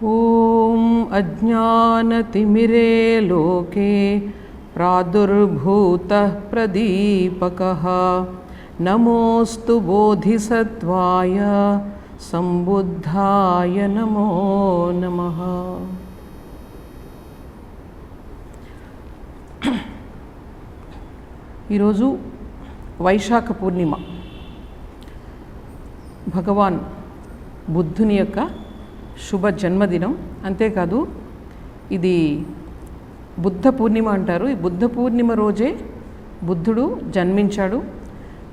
ॐ अज्ञानतिमिरे लोके प्रादुर्भूतः प्रदीपकः नमोऽस्तु बोधिसत्त्वाय संबुद्धाय नमो नमः। ఈరోజు వైశాఖ పూర్ణిమ, భగవాన్ బుద్ధుని యొక్క శుభ జన్మదినం. అంతేకాదు ఇది బుద్ధ పూర్ణిమ అంటారు. ఈ బుద్ధ పూర్ణిమ రోజే బుద్ధుడు జన్మించాడు.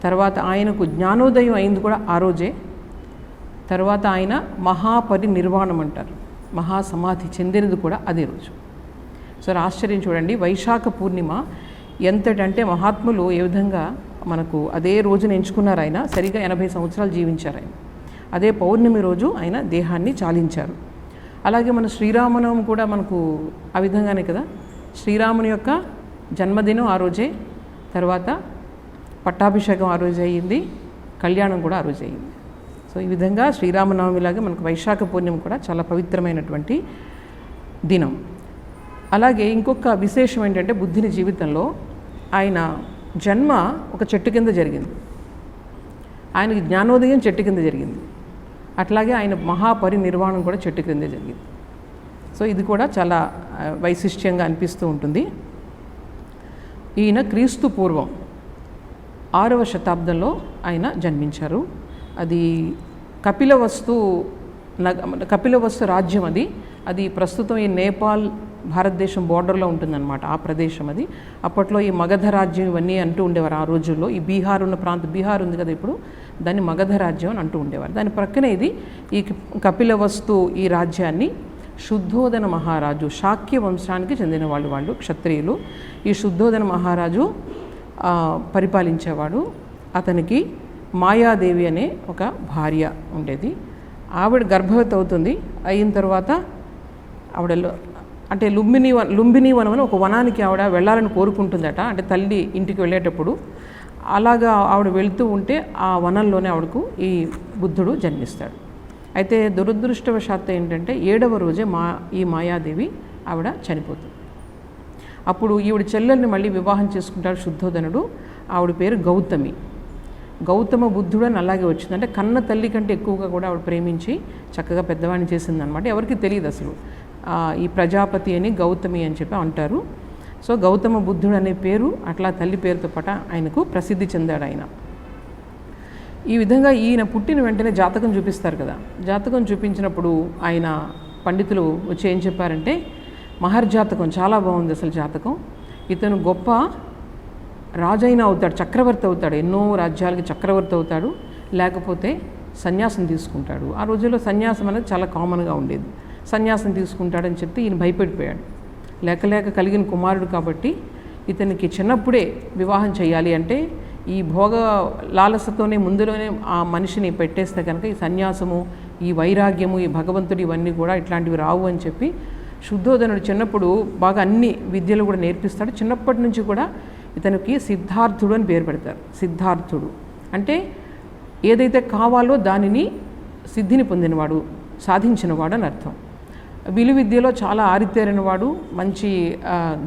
తర్వాత ఆయనకు జ్ఞానోదయం అయింది కూడా ఆ రోజే. తర్వాత ఆయన మహాపరినిర్వాణం అంటారు, మహాసమాధి చెందినది కూడా అదే రోజు. సో ఆశ్చర్యం చూడండి, వైశాఖ పూర్ణిమ ఎంతటంటే మహాత్ములు ఏ విధంగా మనకు అదే రోజున ఎంచుకున్నారు. ఆయన సరిగా 80 సంవత్సరాలు జీవించారు. ఆయన అదే పౌర్ణమి రోజు ఆయన దేహాన్ని చాలించారు. అలాగే మన శ్రీరామనవమి కూడా మనకు ఆ విధంగానే కదా, శ్రీరాముని యొక్క జన్మదినం ఆ రోజే, తర్వాత పట్టాభిషేకం ఆ రోజు అయ్యింది, కళ్యాణం కూడా ఆ రోజు అయ్యింది. సో ఈ విధంగా శ్రీరామనవమిలాగా మనకు వైశాఖ పూర్ణిమ కూడా చాలా పవిత్రమైనటువంటి దినం. అలాగే ఇంకొక విశేషం ఏంటంటే, బుద్ధుని జీవితంలో ఆయన జన్మ ఒక చెట్టు కింద జరిగింది, ఆయనకి జ్ఞానోదయం చెట్టు కింద జరిగింది. అట్లాగే ఆయన మహాపరినిర్వాణం కూడా చెట్టు కిందే జరిగింది. సో ఇది కూడా చాలా వైశిష్ట్యంగా అనిపిస్తూ ఉంటుంది. ఈయన క్రీస్తు పూర్వం 6వ శతాబ్దంలో ఆయన జన్మించారు. అది కపిలవస్తు రాజ్యం. అది ప్రస్తుతం ఈ నేపాల్ భారతదేశం బోర్డర్లో ఉంటుందన్నమాట, ఆ ప్రదేశం అది. అప్పట్లో ఈ మగధ రాజ్యం ఇవన్నీ అంటూ ఉండేవారు ఆ రోజుల్లో. ఈ బీహార్ ఉన్న ప్రాంతం, బీహార్ ఉంది కదా ఇప్పుడు, దాన్ని మగధ రాజ్యం అని అంటూ ఉండేవారు. దాని ప్రక్కనే ఇది ఈ కపిలవస్తు ఈ రాజ్యాన్ని శుద్ధోదన మహారాజు, శాక్య వంశానికి చెందిన వాళ్ళు క్షత్రియులు. ఈ శుద్ధోదన మహారాజు పరిపాలించేవాడు. అతనికి మాయాదేవి అనే ఒక భార్య ఉండేది. ఆవిడ గర్భవతి అవుతుంది. అయిన తర్వాత ఆవిడ అంటే లుంబిని వనం అని ఒక వనానికి ఆవిడ వెళ్ళాలని కోరుకుంటుందట. అంటే తల్లి ఇంటికి వెళ్ళేటప్పుడు అలాగా ఆవిడ వెళుతూ ఉంటే ఆ వనంలోనే ఆవిడకు ఈ బుద్ధుడు జన్మిస్తాడు. అయితే దురదృష్టవశాత్తు ఏంటంటే 7వ రోజే ఈ మాయాదేవి ఆవిడ చనిపోతుంది. అప్పుడు ఈవిడ చెల్లెల్ని మళ్ళీ వివాహం చేసుకుంటాడు శుద్ధోదనుడు. ఆవిడ పేరు గౌతమి. గౌతమ బుద్ధుడు అని అలాగే వచ్చింది. అంటే కన్న తల్లి కంటే ఎక్కువగా కూడా ఆవిడ ప్రేమించి చక్కగా పెద్దవాడిని చేసిందనమాట. ఎవరికి తెలియదు అసలు. ఈ ప్రజాపతి అని గౌతమి అని చెప్పి అంటారు. సో గౌతమ బుద్ధుడు అనే పేరు అట్లా తల్లి పేరుతో పాటు ఆయనకు ప్రసిద్ధి చెందాడు ఆయన. ఈ విధంగా ఈయన పుట్టిన వెంటనే జాతకం చూపిస్తారు కదా. జాతకం చూపించినప్పుడు ఆయన పండితులు వచ్చి ఏం చెప్పారంటే, మహర్జాతకం చాలా బాగుంది అసలు జాతకం. ఇతను గొప్ప రాజైనా అవుతాడు, చక్రవర్తి అవుతాడు, ఎన్నో రాజ్యాలకి చక్రవర్తి అవుతాడు, లేకపోతే సన్యాసం తీసుకుంటాడు. ఆ రోజుల్లో సన్యాసం అనేది చాలా కామన్గా ఉండేది. సన్యాసం తీసుకుంటాడని చెప్తే ఈయన భయపడిపోయాడు. లేక కలిగిన కుమారుడు కాబట్టి ఇతనికి చిన్నప్పుడే వివాహం చేయాలి అంటే ఈ భోగ లాలసతోనే ముందులోనే ఆ మనిషిని పెట్టేస్తే కనుక ఈ సన్యాసము, ఈ వైరాగ్యము, ఈ భగవంతుడు ఇవన్నీ కూడా ఇట్లాంటివి రావు అని చెప్పి శుద్ధోదనుడు చిన్నప్పుడు బాగా అన్ని విద్యలు కూడా నేర్పిస్తాడు. చిన్నప్పటి నుంచి కూడా ఇతనికి సిద్ధార్థుడు అని పేరు పెడతారు. సిద్ధార్థుడు అంటే ఏదైతే కావాలో దానిని సిద్ధిని పొందినవాడు, సాధించినవాడు అని అర్థం. విలువిద్యలో చాలా ఆరితేరినవాడు, మంచి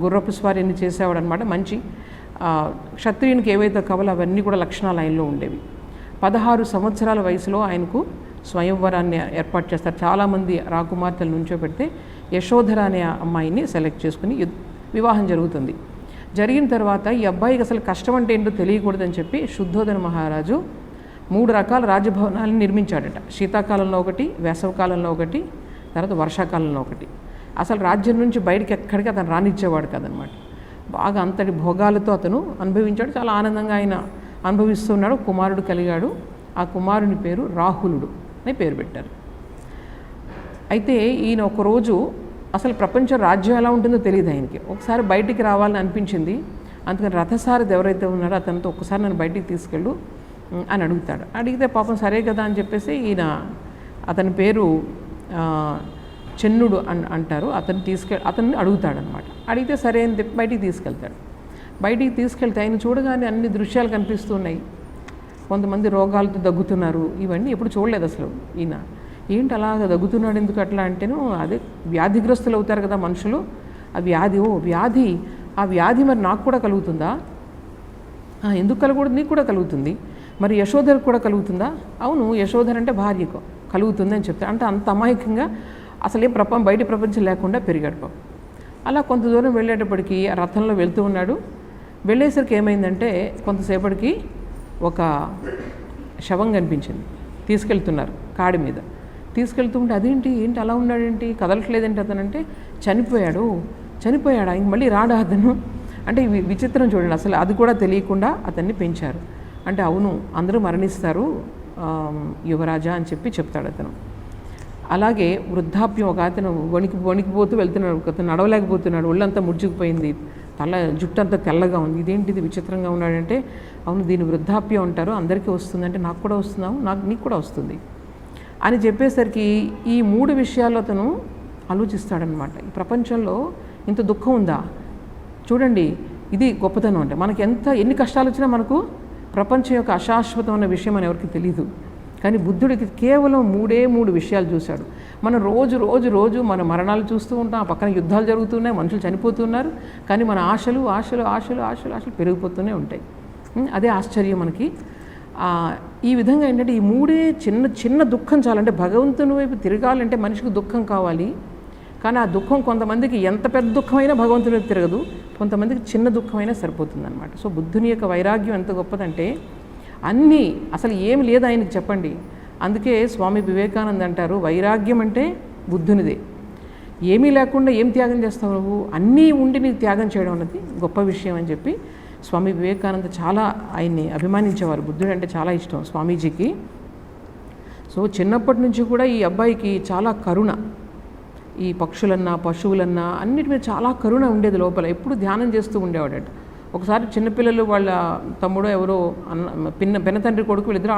గుర్రపు స్వారీని చేసేవాడు అనమాట. మంచి క్షత్రియునికి ఏవైతే కావాలో అవన్నీ కూడా లక్షణాలు ఆయనలో ఉండేవి. 16 సంవత్సరాల వయసులో ఆయనకు స్వయంవరాన్ని ఏర్పాటు చేస్తారు. చాలామంది రాకుమార్తెలు నుంచోబెడితే యశోధర అనే అమ్మాయిని సెలెక్ట్ చేసుకుని వివాహం జరుగుతుంది. జరిగిన తర్వాత ఈ అబ్బాయికి అసలు కష్టం అంటే ఏంటో తెలియకూడదని చెప్పి శుద్ధోదన మహారాజు 3 రకాల రాజభవనాలను నిర్మించాడట. శీతాకాలంలో ఒకటి, వేసవకాలంలో ఒకటి, తర్వాత వర్షాకాలంలో ఒకటి. అసలు రాజ్యం నుంచి బయటికి ఎక్కడికి అతను రానిచ్చేవాడు కదనమాట. బాగా అంతటి భోగాలతో అతను అనుభవించాడు. చాలా ఆనందంగా ఆయన అనుభవిస్తున్నాడు. కుమారుడు కలిగాడు. ఆ కుమారుని పేరు రాహులుడు అని పేరు పెట్టారు. అయితే ఈయన ఒకరోజు అసలు ప్రపంచ రాజ్యం ఎలా ఉంటుందో తెలియదు ఆయనకి. ఒకసారి బయటికి రావాలని అనిపించింది. అందుకని రథసారథి ఎవరైతే ఉన్నారో అతనితో ఒకసారి నన్ను బయటికి తీసుకెళ్ళు అని అడుగుతాడు. అడిగితే పాపం సరే కదా అని చెప్పేసి ఈయన, అతని పేరు చెన్నుడు అంటారు, అతన్ని అడుగుతాడనమాట. అడిగితే సరే అని చెప్పి బయటికి తీసుకెళ్తాడు. బయటికి తీసుకెళ్తే ఆయన చూడగానే అన్ని దృశ్యాలు కనిపిస్తున్నాయి. కొంతమంది రోగాలతో దగ్గుతున్నారు. ఇవన్నీ ఎప్పుడు చూడలేదు అసలు ఈయన. ఏంటి అలాగ దగ్గుతున్నాడు ఎందుకు అట్లా అంటేను, అదే వ్యాధిగ్రస్తులు అవుతారు కదా మనుషులు, ఆ వ్యాధి వ్యాధి, ఆ వ్యాధి మరి నాకు కూడా కలుగుతుందా? ఎందుకు కలగకూడదు? నీకు కూడా కలుగుతుంది. మరి యశోధరకు కూడా కలుగుతుందా? అవును, యశోధర అంటే భార్యకు కలుగుతుంది అని చెప్తారు. అంటే అంత అమాయకంగా అసలేం బయట ప్రపంచం లేకుండా పెరిగాడు పాపం. అలా కొంత దూరం వెళ్ళేటప్పటికి ఆ రథంలో వెళ్తూ ఉన్నాడు. వెళ్ళేసరికి ఏమైందంటే కొంతసేపటికి ఒక శవం కనిపించింది. తీసుకెళ్తున్నారు కాడి మీద. తీసుకెళ్తుంటే ఏంటి అలా ఉన్నాడేంటి, కదలట్లేదేంటి అతనంటే, చనిపోయాడు. ఇంక మళ్ళీ రాడా అతను అంటే విచిత్రం చూడండి. అసలు అది కూడా తెలియకుండా అతన్ని పెంచారు. అంటే అవును, అందరూ మరణిస్తారు యువరాజా అని చెప్తాడు అతను. అలాగే వృద్ధాప్యం, ఒక అతను వణికిపోతూ వెళ్తున్నాడు. అతను నడవలేకపోతున్నాడు, ఒళ్ళంతా ముడుచుకుపోయింది, జుట్టు అంతా తెల్లగా ఉంది. ఇదేంటిది విచిత్రంగా ఉన్నాడంటే, అవును దీని వృద్ధాప్యం అంటారు, అందరికీ వస్తుందంటే నాకు కూడా వస్తున్నావు, నీకు కూడా వస్తుంది అని చెప్పేసరికి ఈ 3 విషయాలు అతను ఆలోచిస్తాడనమాట. ఈ ప్రపంచంలో ఇంత దుఃఖం ఉందా? చూడండి, ఇది గొప్పతనం. అంటే మనకి ఎన్ని కష్టాలు వచ్చినా మనకు ప్రపంచం యొక్క అశాశ్వతమైన విషయం అని ఎవరికి తెలీదు. కానీ బుద్ధుడికి కేవలం 3 విషయాలు చూశాడు. మనం రోజు మన మరణాలు చూస్తూ ఉంటాం, ఆ పక్కన యుద్ధాలు జరుగుతున్నాయి, మనుషులు చనిపోతున్నారు, కానీ మన ఆశలు పెరిగిపోతూనే ఉంటాయి. అదే ఆశ్చర్యం మనకి. ఈ విధంగా ఏంటంటే ఈ 3 చిన్న దుఃఖం చాలంటే, భగవంతుని వైపు తిరగాలంటే మనిషికి దుఃఖం కావాలి. కానీ ఆ దుఃఖం కొంతమందికి ఎంత పెద్ద దుఃఖమైనా భగవంతుని వైపు తిరగదు, కొంతమందికి చిన్న దుఃఖమైనా సరిపోతుంది అనమాట. సో బుద్ధుని యొక్క వైరాగ్యం ఎంత గొప్పదంటే, అసలు ఏమి లేదు ఆయనకి చెప్పండి. అందుకే స్వామి వివేకానంద అంటారు, వైరాగ్యం అంటే బుద్ధునిదే. ఏమీ లేకుండా ఏం త్యాగం చేస్తావు నువ్వు, అన్నీ ఉండి నీకు త్యాగం చేయడం అన్నది గొప్ప విషయం అని చెప్పి స్వామి వివేకానంద చాలా ఆయన్ని అభిమానించేవారు. బుద్ధుడు అంటే చాలా ఇష్టం స్వామీజీకి. సో చిన్నప్పటి నుంచి కూడా ఈ అబ్బాయికి చాలా కరుణ, ఈ పక్షులన్నా పశువులన్నా అన్నిటి మీద చాలా కరుణ ఉండేది లోపల. ఎప్పుడు ధ్యానం చేస్తూ ఉండేవాడట. ఒకసారి చిన్నపిల్లలు వాళ్ళ తమ్ముడు ఎవరో పెనతండ్రి కొడుకు వీళ్ళిద్దరూ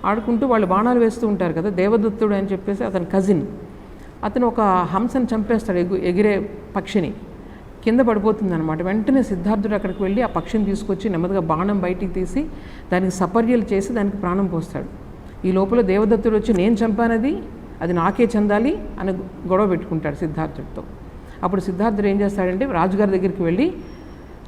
ఆడుకుంటూ వాళ్ళు బాణాలు వేస్తూ ఉంటారు కదా. దేవదత్తుడు అని చెప్పేసి అతని కజిన్, అతను ఒక హంసను చంపేస్తాడు, ఎగిరే పక్షిని. కింద పడిపోతుంది అనమాట. వెంటనే సిద్ధార్థుడు అక్కడికి వెళ్ళి ఆ పక్షిని తీసుకొచ్చి నెమ్మదిగా బాణం బయటికి తీసి దానికి సపర్యలు చేసి దానికి ప్రాణం పోస్తాడు. ఈ లోపల దేవదత్తుడు వచ్చి నేను చంపానది, అది నాకే చెందాలి అని గొడవ పెట్టుకుంటాడు సిద్ధార్థుడితో. అప్పుడు సిద్ధార్థుడు ఏం చేస్తాడంటే రాజుగారి దగ్గరికి వెళ్ళి,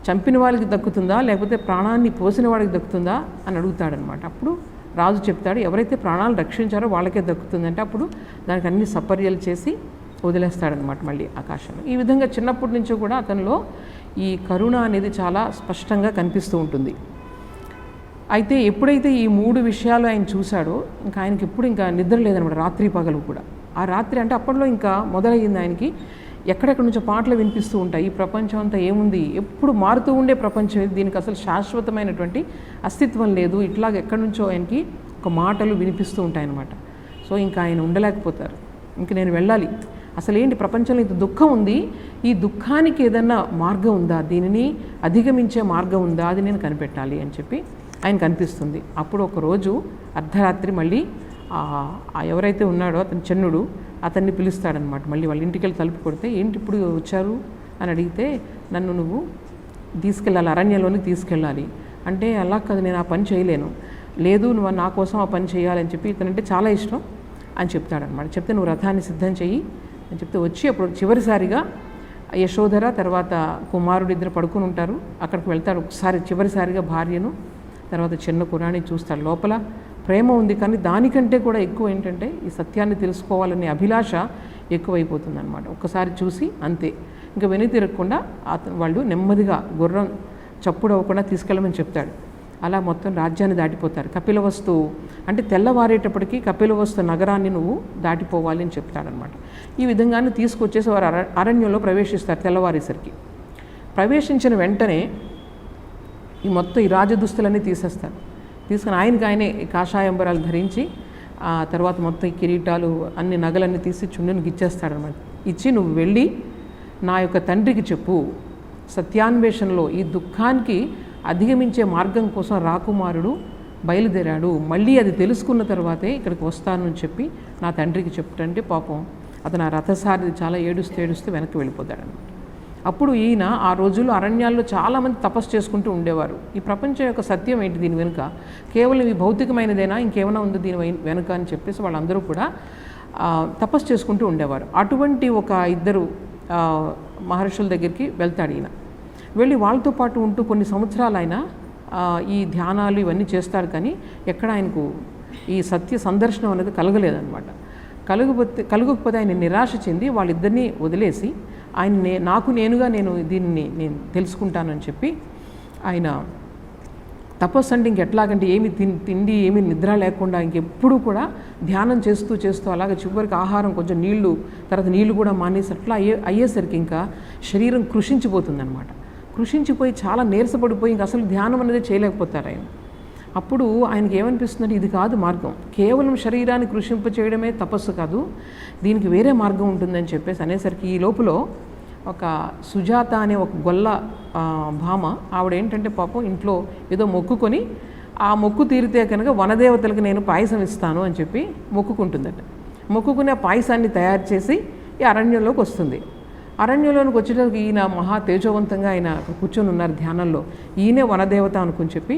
చంపిన వాళ్ళకి దక్కుతుందా లేకపోతే ప్రాణాన్ని పోసిన వాడికి దక్కుతుందా అని అడుగుతాడనమాట. అప్పుడు రాజు చెప్తాడు, ఎవరైతే ప్రాణాలు రక్షించారో వాళ్ళకే దక్కుతుందంటే అప్పుడు దానికి అన్ని సపర్యలు చేసి వదిలేస్తాడనమాట మళ్ళీ ఆకాశంలో. ఈ విధంగా చిన్నప్పటి నుంచి కూడా అతనిలో ఈ కరుణ అనేది చాలా స్పష్టంగా కనిపిస్తూ ఉంటుంది. అయితే ఎప్పుడైతే ఈ 3 విషయాలు ఆయన చూశాడో ఇంకా ఆయనకి ఎప్పుడు ఇంకా నిద్ర లేదనమాట, రాత్రి పగలు కూడా. ఆ రాత్రి అంటే అప్పట్లో ఇంకా మొదలయ్యింది ఆయనకి. ఎక్కడెక్కడి నుంచో పాటలు వినిపిస్తూ ఉంటాయి, ఈ ప్రపంచం అంతా ఏముంది, ఎప్పుడు మారుతూ ఉండే ప్రపంచం ఇది, దీనికి అసలు శాశ్వతమైనటువంటి అస్తిత్వం లేదు, ఇట్లాగ ఎక్కడి నుంచో ఆయనకి ఒక మాటలు వినిపిస్తూ ఉంటాయన్నమాట. సో ఇంకా ఆయన ఉండలేకపోతారు, ఇంక నేను వెళ్ళాలి, అసలు ఏంటి ప్రపంచంలో ఇంత దుఃఖం ఉంది, ఈ దుఃఖానికి ఏదన్నా మార్గం ఉందా, దీనిని అధిగమించే మార్గం ఉందా, అది నేను కనిపెట్టాలి అని చెప్పి ఆయన కనిపిస్తుంది. అప్పుడు ఒకరోజు అర్ధరాత్రి మళ్ళీ ఎవరైతే ఉన్నాడో అతను చెన్నుడు అతన్ని పిలుస్తాడనమాట. మళ్ళీ వాళ్ళ ఇంటికి వెళ్ళి తలుపు కొడితే, ఏంటి ఇప్పుడు వచ్చారు అని అడిగితే, నన్ను నువ్వు తీసుకెళ్ళాలి, అరణ్యంలోనికి తీసుకెళ్ళాలి అంటే, అలా కాదు నేను ఆ పని చేయలేను, లేదు నువ్వు నా కోసం ఆ పని చేయాలని చెప్పి, ఇతనంటే చాలా ఇష్టం అని చెప్తాడనమాట. చెప్తే నువ్వు రథాన్ని సిద్ధం చెయ్యి అని చెప్తే వచ్చి అప్పుడు చివరిసారిగా యశోధర తర్వాత కుమారుడు ఇద్దరు పడుకుని ఉంటారు, అక్కడికి వెళ్తాడు. ఒకసారి చివరిసారిగా భార్యను తర్వాత చిన్న కురాన్ని చూస్తాడు. లోపల ప్రేమ ఉంది, కానీ దానికంటే కూడా ఎక్కువ ఏంటంటే ఈ సత్యాన్ని తెలుసుకోవాలనే అభిలాష ఎక్కువైపోతుందన్నమాట. ఒక్కసారి చూసి అంతే, ఇంకా వెనుతిరగకుండా వాళ్ళు నెమ్మదిగా గుర్రం చప్పుడు అవ్వకుండా తీసుకెళ్ళమని చెప్తాడు. అలా మొత్తం రాజ్యాన్ని దాటిపోతారు. కపిలవస్తు అంటే తెల్లవారేటప్పటికీ కపిలవస్తు నగరాన్ని నువ్వు దాటిపోవాలి అని చెప్తాడనమాట. ఈ విధంగానే తీసుకొచ్చేసి వారు అరణ్యంలో ప్రవేశిస్తారు. తెల్లవారేసరికి ప్రవేశించిన వెంటనే ఈ మొత్తం ఈ రాజదుస్తులన్నీ తీసేస్తారు. తీసుకుని ఆయనకి కాషాయంబరాలు ధరించి ఆ తర్వాత మొత్తం ఈ కిరీటాలు అన్ని నగలన్నీ తీసి చుండునికి ఇచ్చేస్తాడనమాట. ఇచ్చి నువ్వు వెళ్ళి నా యొక్క తండ్రికి చెప్పు, సత్యాన్వేషణలో ఈ దుఃఖానికి అధిగమించే మార్గం కోసం రాకుమారుడు బయలుదేరాడు, మళ్ళీ అది తెలుసుకున్న తర్వాతే ఇక్కడికి వస్తాను అని చెప్పి నా తండ్రికి చెప్పుటంటే, పాపం అతను ఆ రథసారిది చాలా ఏడుస్తూ వెనక్కి వెళ్ళిపోతాడనమాట. అప్పుడు ఈయన ఆ రోజుల్లో అరణ్యాల్లో చాలామంది తపస్సు చేసుకుంటూ ఉండేవారు. ఈ ప్రపంచం యొక్క సత్యం ఏంటి దీని వెనుక, కేవలం ఈ భౌతికమైనదేనా, ఇంకేమైనా ఉంది దీని వెనుక అని చెప్పేసి వాళ్ళందరూ కూడా తపస్సు చేసుకుంటూ ఉండేవారు. అటువంటి ఒక ఇద్దరు మహర్షుల దగ్గరికి వెళ్తాడు ఈయన. వెళ్ళి వాళ్ళతో పాటు ఉంటూ కొన్ని సంవత్సరాలు ఆయన ఈ ధ్యానాలు ఇవన్నీ చేస్తాడు. కానీ ఎక్కడ ఆయనకు ఈ సత్య సందర్శనం అనేది కలగలేదన్నమాట. కలగకపోతే ఆయన నిరాశ చెంది వాళ్ళిద్దరినీ వదిలేసి ఆయన నాకు నేనుగా నేను దీన్ని నేను తెలుసుకుంటానని చెప్పి ఆయన తపస్సు అంటే ఇంకెట్లాగంటే ఏమి తిండి ఏమి నిద్ర లేకుండా ఇంకెప్పుడు కూడా ధ్యానం చేస్తూ చేస్తూ అలాగే చివరికి ఆహారం కొంచెం నీళ్లు తర్వాత నీళ్లు కూడా మానేసి అట్లా అయ్యేసరికి ఇంకా శరీరం కృషించిపోతుందన్నమాట. కృషించిపోయి చాలా నీరసపడిపోయి ఇంక అసలు ధ్యానం అనేది చేయలేకపోతారు ఆయన. అప్పుడు ఆయనకి ఏమనిపిస్తుందంటే ఇది కాదు మార్గం, కేవలం శరీరాన్ని కృషింప చేయడమే తపస్సు కాదు, దీనికి వేరే మార్గం ఉంటుందని చెప్పేసి అనేసరికి ఈ లోపల ఒక సుజాత అనే ఒక గొల్ల భామ ఆవిడ ఏంటంటే పాపం ఇంట్లో ఏదో మొక్కుకొని ఆ మొక్కు తీరితే కనుక వనదేవతలకు నేను పాయసం ఇస్తాను అని చెప్పి మొక్కుకుంటుందట. మొక్కుకునే పాయసాన్ని తయారు చేసి ఈ అరణ్యంలోకి వస్తుంది. అరణ్యంలోనికి వచ్చేటప్పుడు ఈయన మహా తేజవంతంగా ఆయన కూర్చొని ఉన్నారు ధ్యానంలో. ఈయనే వనదేవత అనుకుని చెప్పి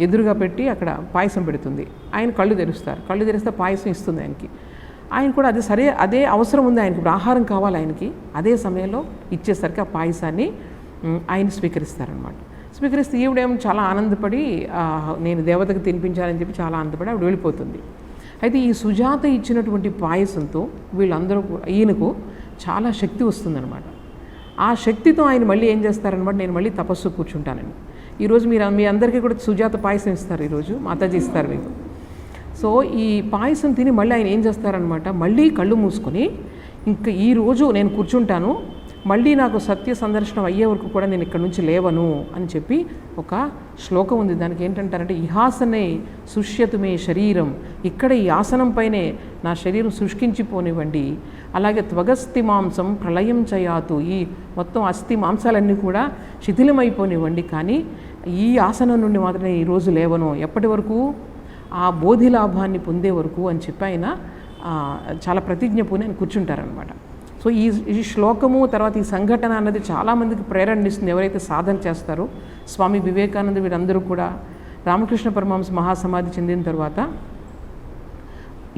ఎదురుగా పెట్టి అక్కడ పాయసం పెడుతుంది. ఆయన కళ్ళు తెరుస్తారు. కళ్ళు తెరిస్తే పాయసం ఇస్తుంది ఆయనకి. ఆయన కూడా అది సరే, అదే అవసరం ఉంది ఆయనకి, ఇప్పుడు ఆహారం కావాలి ఆయనకి. అదే సమయంలో ఇచ్చేసరికి ఆ పాయసాన్ని ఆయన స్వీకరిస్తారనమాట. స్వీకరిస్తే ఈవిడేమో చాలా ఆనందపడి నేను దేవతకు తినిపించాలని చెప్పి చాలా ఆనందపడి ఆవిడ వెళ్ళిపోతుంది. అయితే ఈ సుజాత ఇచ్చినటువంటి పాయసంతో వీళ్ళందరూ ఈయనకు చాలా శక్తి వస్తుందన్నమాట. ఆ శక్తితో ఆయన మళ్ళీ ఏం చేస్తారనమాట, నేను మళ్ళీ తపస్సు కూర్చుంటానని. ఈరోజు మీ అందరికీ కూడా సుజాత పాయసం ఇస్తారు, ఈరోజు మాతాజీ ఇస్తారు మీకు. సో ఈ పాయసం తిని మళ్ళీ ఆయన ఏం చేస్తారనమాట, మళ్ళీ కళ్ళు మూసుకొని ఇంకా ఈరోజు నేను కూర్చుంటాను, మళ్ళీ నాకు సత్య సందర్శనం అయ్యే వరకు కూడా నేను ఇక్కడ నుంచి లేవను అని చెప్పి ఒక శ్లోకం ఉంది. దానికి ఏంటంటారంటే ఇహాసనే శుష్యతుమే శరీరం, ఇక్కడ ఈ ఆసనంపైనే నా శరీరం శుష్కించిపోనివ్వండి, అలాగే త్వగస్థి మాంసం ప్రళయం చయాతు, ఈ మొత్తం అస్థి మాంసాలన్నీ కూడా శిథిలమైపోనివ్వండి, కానీ ఈ ఆసనం నుండి మాత్రమే ఈరోజు లేవను, ఎప్పటి వరకు ఆ బోధి లాభాన్ని పొందే వరకు అని చెప్పి ఆయన చాలా ప్రతిజ్ఞ పూని ఆయన కూర్చుంటారనమాట. సో ఈ శ్లోకము తర్వాత ఈ సంఘటన అన్నది చాలామందికి ప్రేరణ ఇస్తుంది. ఎవరైతే సాధన చేస్తారో స్వామి వివేకానంద వీరందరూ కూడా రామకృష్ణ పరమహంస మహాసమాధి చెందిన తర్వాత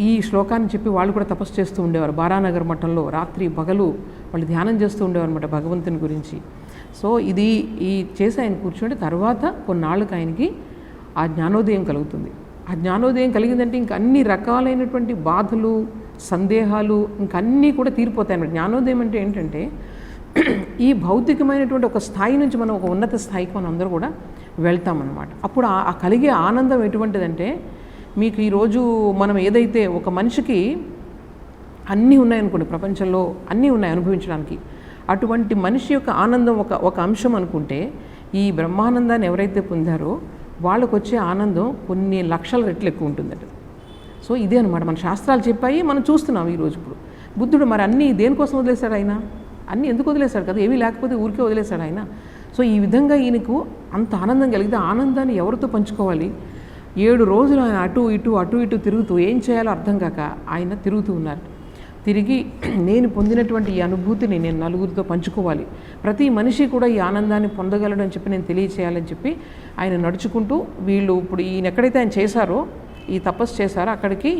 ఈ శ్లోకాన్ని చెప్పి వాళ్ళు కూడా తపస్సు చేస్తూ ఉండేవారు. బారానగర్ మఠంలో రాత్రి పగలు వాళ్ళు ధ్యానం చేస్తూ ఉండేవారు అనమాట భగవంతుని గురించి. సో ఈ చేసి ఆయన కూర్చుంటే తర్వాత కొన్నాళ్ళకి ఆయనకి ఆ జ్ఞానోదయం కలుగుతుంది. ఆ జ్ఞానోదయం కలిగిందంటే ఇంక అన్ని రకాలైనటువంటి బాధలు సందేహాలు ఇంకన్నీ కూడా తీరిపోతాయి అన్నమాట. జ్ఞానోదయం అంటే ఏంటంటే ఈ భౌతికమైనటువంటి ఒక స్థాయి నుంచి మనం ఒక ఉన్నత స్థాయికి మనం అందరూ కూడా వెళ్తామన్నమాట. అప్పుడు ఆ కలిగే ఆనందం ఎటువంటిదంటే, మీకు ఈరోజు మనం ఏదైతే ఒక మనిషికి అన్నీ ఉన్నాయనుకోండి, ప్రపంచంలో అన్నీ ఉన్నాయి అనుభవించడానికి, అటువంటి మనిషి యొక్క ఆనందం ఒక అంశం అనుకుంటే, ఈ బ్రహ్మానందాన్ని ఎవరైతే పొందారో వాళ్ళకు వచ్చే ఆనందం కొన్ని లక్షల రెట్లు ఎక్కువ ఉంటుందట. సో ఇదే అనమాట మన శాస్త్రాలు చెప్పాయి, మనం చూస్తున్నాం ఈరోజు. ఇప్పుడు బుద్ధుడు మరి అన్నీ దేనికోసం వదిలేశాడు ఆయన, అన్నీ ఎందుకు వదిలేశాడు కదా, ఏమీ లేకపోతే ఊరికే వదిలేశాడు ఆయన. సో ఈ విధంగా ఈయనకు అంత ఆనందం కలిగితే ఆనందాన్ని ఎవరితో పంచుకోవాలి? 7 రోజులు ఆయన అటు ఇటు తిరుగుతూ ఏం చేయాలో అర్థం కాక ఆయన తిరుగుతూ ఉన్నారు. తిరిగి నేను పొందినటువంటి ఈ అనుభూతిని నేను నలుగురితో పంచుకోవాలి, ప్రతి మనిషి కూడా ఈ ఆనందాన్ని పొందగలడు అని చెప్పి నేను తెలియచేయాలని చెప్పి ఆయన నడుచుకుంటూ వీళ్ళు ఇప్పుడు ఈయన ఎక్కడైతే ఆయన చేశారో ఈ తపస్సు చేశారో అక్కడికి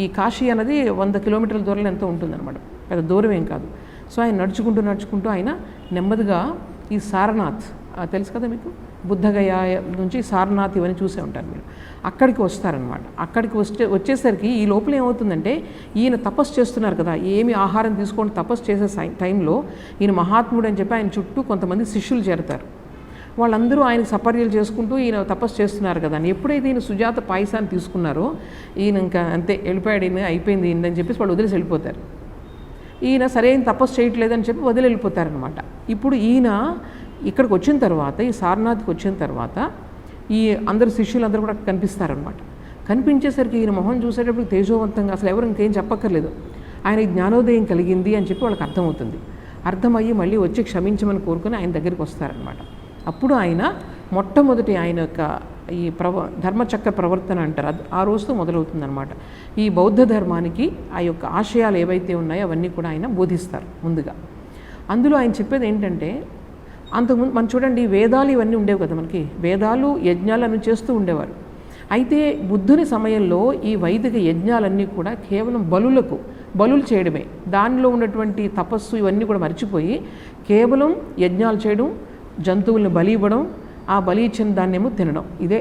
ఈ కాశీ అనేది 100 కిలోమీటర్ల దూరంలో ఎంతో ఉంటుందన్నమాట, పెద్ద దూరం ఏం కాదు. సో ఆయన నడుచుకుంటూ ఆయన నెమ్మదిగా ఈ సారనాథ్ తెలుసు కదా మీకు, బుద్ధగయ నుంచి సారనాథ్ ఇవన్నీ చూసే ఉంటారు మీరు, అక్కడికి వస్తారనమాట. అక్కడికి వచ్చేసరికి ఈ లోపల ఏమవుతుందంటే ఈయన తపస్సు చేస్తున్నారు కదా, ఏమి ఆహారం తీసుకొని తపస్సు చేసే టైంలో ఈయన మహాత్ముడు అని చెప్పి ఆయన చుట్టూ కొంతమంది శిష్యులు చేరతారు. వాళ్ళందరూ ఆయనకు సపర్యలు చేసుకుంటూ ఈయన తపస్సు చేస్తున్నారు కదా అని. ఎప్పుడైతే ఈయన సుజాత పాయసాన్ని తీసుకున్నారో ఈయన ఇంకా అంతే వెళ్ళిపోయాడు, ఈయన అయిపోయింది ఈయన అని చెప్పేసి వాళ్ళు వదిలేసి వెళ్ళిపోతారు. ఈయన సరైన తపస్సు చేయట్లేదని చెప్పి వదిలి వెళ్ళిపోతారనమాట. ఇప్పుడు ఈయన ఇక్కడికి వచ్చిన తర్వాత, ఈ సారనాథ్కి వచ్చిన తర్వాత ఈ అందరు శిష్యులందరూ కూడా కనిపిస్తారనమాట. కనిపించేసరికి ఈయన మొహం చూసేటప్పుడు తేజోవంతంగా, అసలు ఎవరు ఇంకేం చెప్పక్కర్లేదు, ఆయన జ్ఞానోదయం కలిగింది అని చెప్పి వాళ్ళకి అర్థమవుతుంది. అర్థమయ్యి మళ్ళీ వచ్చి క్షమించమని కోరుకుని ఆయన దగ్గరికి వస్తారనమాట. అప్పుడు ఆయన మొట్టమొదటి ఆయన యొక్క ఈ ధర్మచక్ర ప్రవర్తన అంటారు, అది ఆ రోజుతో మొదలవుతుందన్నమాట. ఈ బౌద్ధ ధర్మానికి ఆ యొక్క ఆశయాలు ఏవైతే ఉన్నాయో అవన్నీ కూడా ఆయన బోధిస్తారు ముందుగా. అందులో ఆయన చెప్పేది ఏంటంటే, అంతకుముందు మనం చూడండి వేదాలు ఇవన్నీ ఉండేవి కదా, మనకి వేదాలు యజ్ఞాలను చేస్తూ ఉండేవారు. అయితే బుద్ధుని సమయంలో ఈ వైదిక యజ్ఞాలన్నీ కూడా కేవలం బలులు చేయడమే, దానిలో ఉన్నటువంటి తపస్సు ఇవన్నీ కూడా మర్చిపోయి కేవలం యజ్ఞాలు చేయడం, జంతువులను బలి ఇవ్వడం, ఆ బలి ఇచ్చిన దాన్నేమో తినడం, ఇదే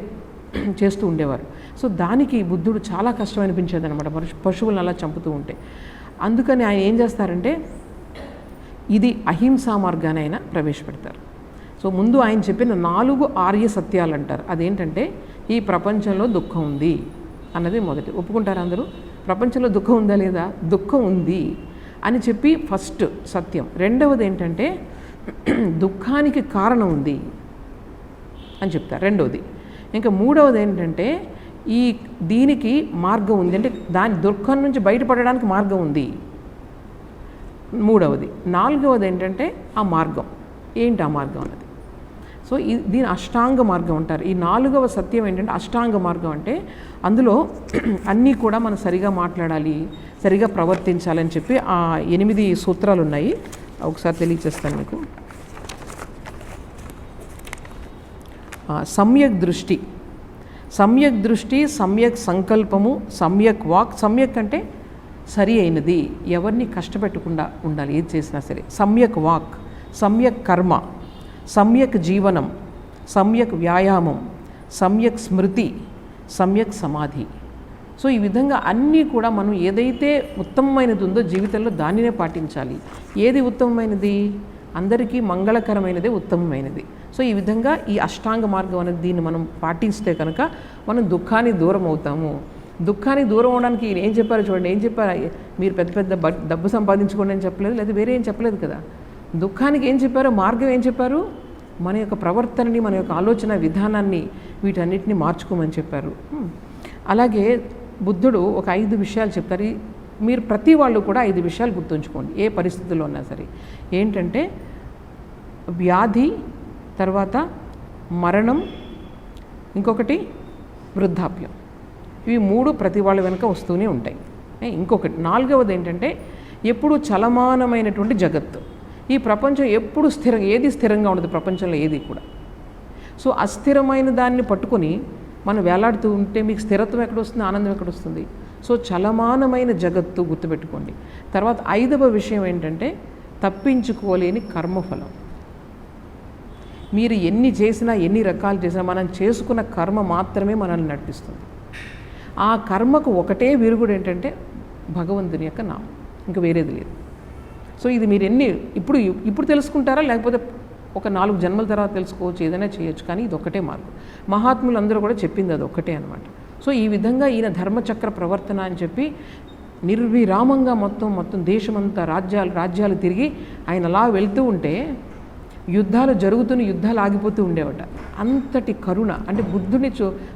చేస్తూ ఉండేవారు. సో దానికి బుద్ధుడు చాలా కష్టం అనిపించేది అనమాట, పశువులను అలా చంపుతూ ఉంటే. అందుకని ఆయన ఏం చేస్తారంటే ఇది అహింసా మార్గాన్ని ఆయన ప్రవేశపెడతారు. సో ముందు ఆయన చెప్పిన 4 ఆర్య సత్యాలు అంటారు. అదేంటంటే ఈ ప్రపంచంలో దుఃఖం ఉంది అన్నది మొదటి. ఒప్పుకుంటారు అందరూ? ప్రపంచంలో దుఃఖం ఉందా లేదా? దుఃఖం ఉంది అని చెప్పి ఫస్ట్ సత్యం. రెండవది ఏంటంటే దుఃఖానికి కారణం ఉంది అని చెప్తారు, రెండవది. ఇంకా మూడవది ఏంటంటే దీనికి మార్గం ఉంది, అంటే దాని దుఃఖం నుంచి బయటపడడానికి మార్గం ఉంది, మూడవది. నాలుగవది ఏంటంటే ఆ మార్గం ఏంటి, ఆ మార్గం అన్నది. సో దీని అష్టాంగ మార్గం అంటారు. ఈ 4వ సత్యం ఏంటంటే అష్టాంగ మార్గం. అంటే అందులో అన్నీ కూడా మనం సరిగా మాట్లాడాలి, సరిగా ప్రవర్తించాలని చెప్పి ఆ 8 సూత్రాలు ఉన్నాయి. ఒకసారి తెలియచేస్తాను మీకు. సమ్యక్ దృష్టి, సమ్యక్ సంకల్పము, సమ్యక్ వాక్. సమ్యక్ అంటే సరి అయినది, ఎవరిని కష్టపెట్టకుండా ఉండాలి ఏది చేసినా సరే. సమ్యక్ వాక్, సమ్యక్ కర్మ, సమ్యక్ జీవనం, సమ్యక్ వ్యాయామం, సమ్యక్ స్మృతి, సమ్యక్ సమాధి. సో ఈ విధంగా అన్నీ కూడా మనం ఏదైతే ఉత్తమమైనది ఉందో జీవితంలో దానినే పాటించాలి. ఏది ఉత్తమమైనది? అందరికీ మంగళకరమైనదే ఉత్తమమైనది. సో ఈ విధంగా ఈ అష్టాంగ మార్గం అనేది దీన్ని మనం పాటిస్తే కనుక మనం దుఃఖానికి దూరం అవుతాము. దుఃఖానికి దూరం అవడానికి ఏం చెప్పారు చూడండి. ఏం చెప్పారు? మీరు పెద్ద పెద్ద డబ్బు సంపాదించుకోండి అని చెప్పలేదు, లేదా వేరే ఏం చెప్పలేదు కదా. దుఃఖానికి ఏం చెప్పారు? మార్గం ఏం చెప్పారు? మన యొక్క ప్రవర్తనని, మన యొక్క ఆలోచన విధానాన్ని, వీటన్నిటిని మార్చుకోమని చెప్పారు. అలాగే బుద్ధుడు ఒక 5 విషయాలు చెప్తారు. మీరు ప్రతి వాళ్ళు కూడా 5 విషయాలు గుర్తుంచుకోండి ఏ పరిస్థితుల్లో ఉన్నా సరే. ఏంటంటే వ్యాధి, తర్వాత మరణం, ఇంకొకటి వృద్ధాప్యం. ఇవి 3 ప్రతి వాళ్ళ వెనుక వస్తూనే ఉంటాయి. ఇంకొకటి 4వది ఏంటంటే ఎప్పుడు చలమానమైనటువంటి జగత్తు. ఈ ప్రపంచం ఎప్పుడు ఏది స్థిరంగా ఉండదు ప్రపంచంలో ఏది కూడా. సో అస్థిరమైన దాన్ని పట్టుకొని మనం వేలాడుతూ ఉంటే మీకు స్థిరత్వం ఎక్కడొస్తుంది, ఆనందం ఎక్కడొస్తుంది? సో చలమానమైన జగత్తు గుర్తుపెట్టుకోండి. తర్వాత 5వ విషయం ఏంటంటే తప్పించుకోలేని కర్మఫలం. మీరు ఎన్ని చేసినా, ఎన్ని రకాలు చేసినా, మనం చేసుకున్న కర్మ మాత్రమే మనల్ని నడిపిస్తుంది. ఆ కర్మకు ఒకటే విరుగుడు ఏంటంటే భగవంతుని యొక్క నామం, ఇంకా వేరేది లేదు. సో ఇది మీరు ఇప్పుడు తెలుసుకుంటారా, లేకపోతే ఒక 4 జన్మల తర్వాత తెలుసుకోవచ్చు, ఏదైనా చేయొచ్చు. కానీ ఇది ఒకటే మార్గం. మహాత్ములు అందరూ కూడా చెప్పింది అది ఒక్కటే అనమాట. సో ఈ విధంగా ఈయన ధర్మచక్ర ప్రవర్తన అని చెప్పి నిర్విరామంగా మొత్తం దేశమంతా రాజ్యాలు తిరిగి ఆయన అలా వెళ్తూ ఉంటే యుద్ధాలు యుద్ధాలు ఆగిపోతూ ఉండేవట. అంతటి కరుణ, అంటే బుద్ధుని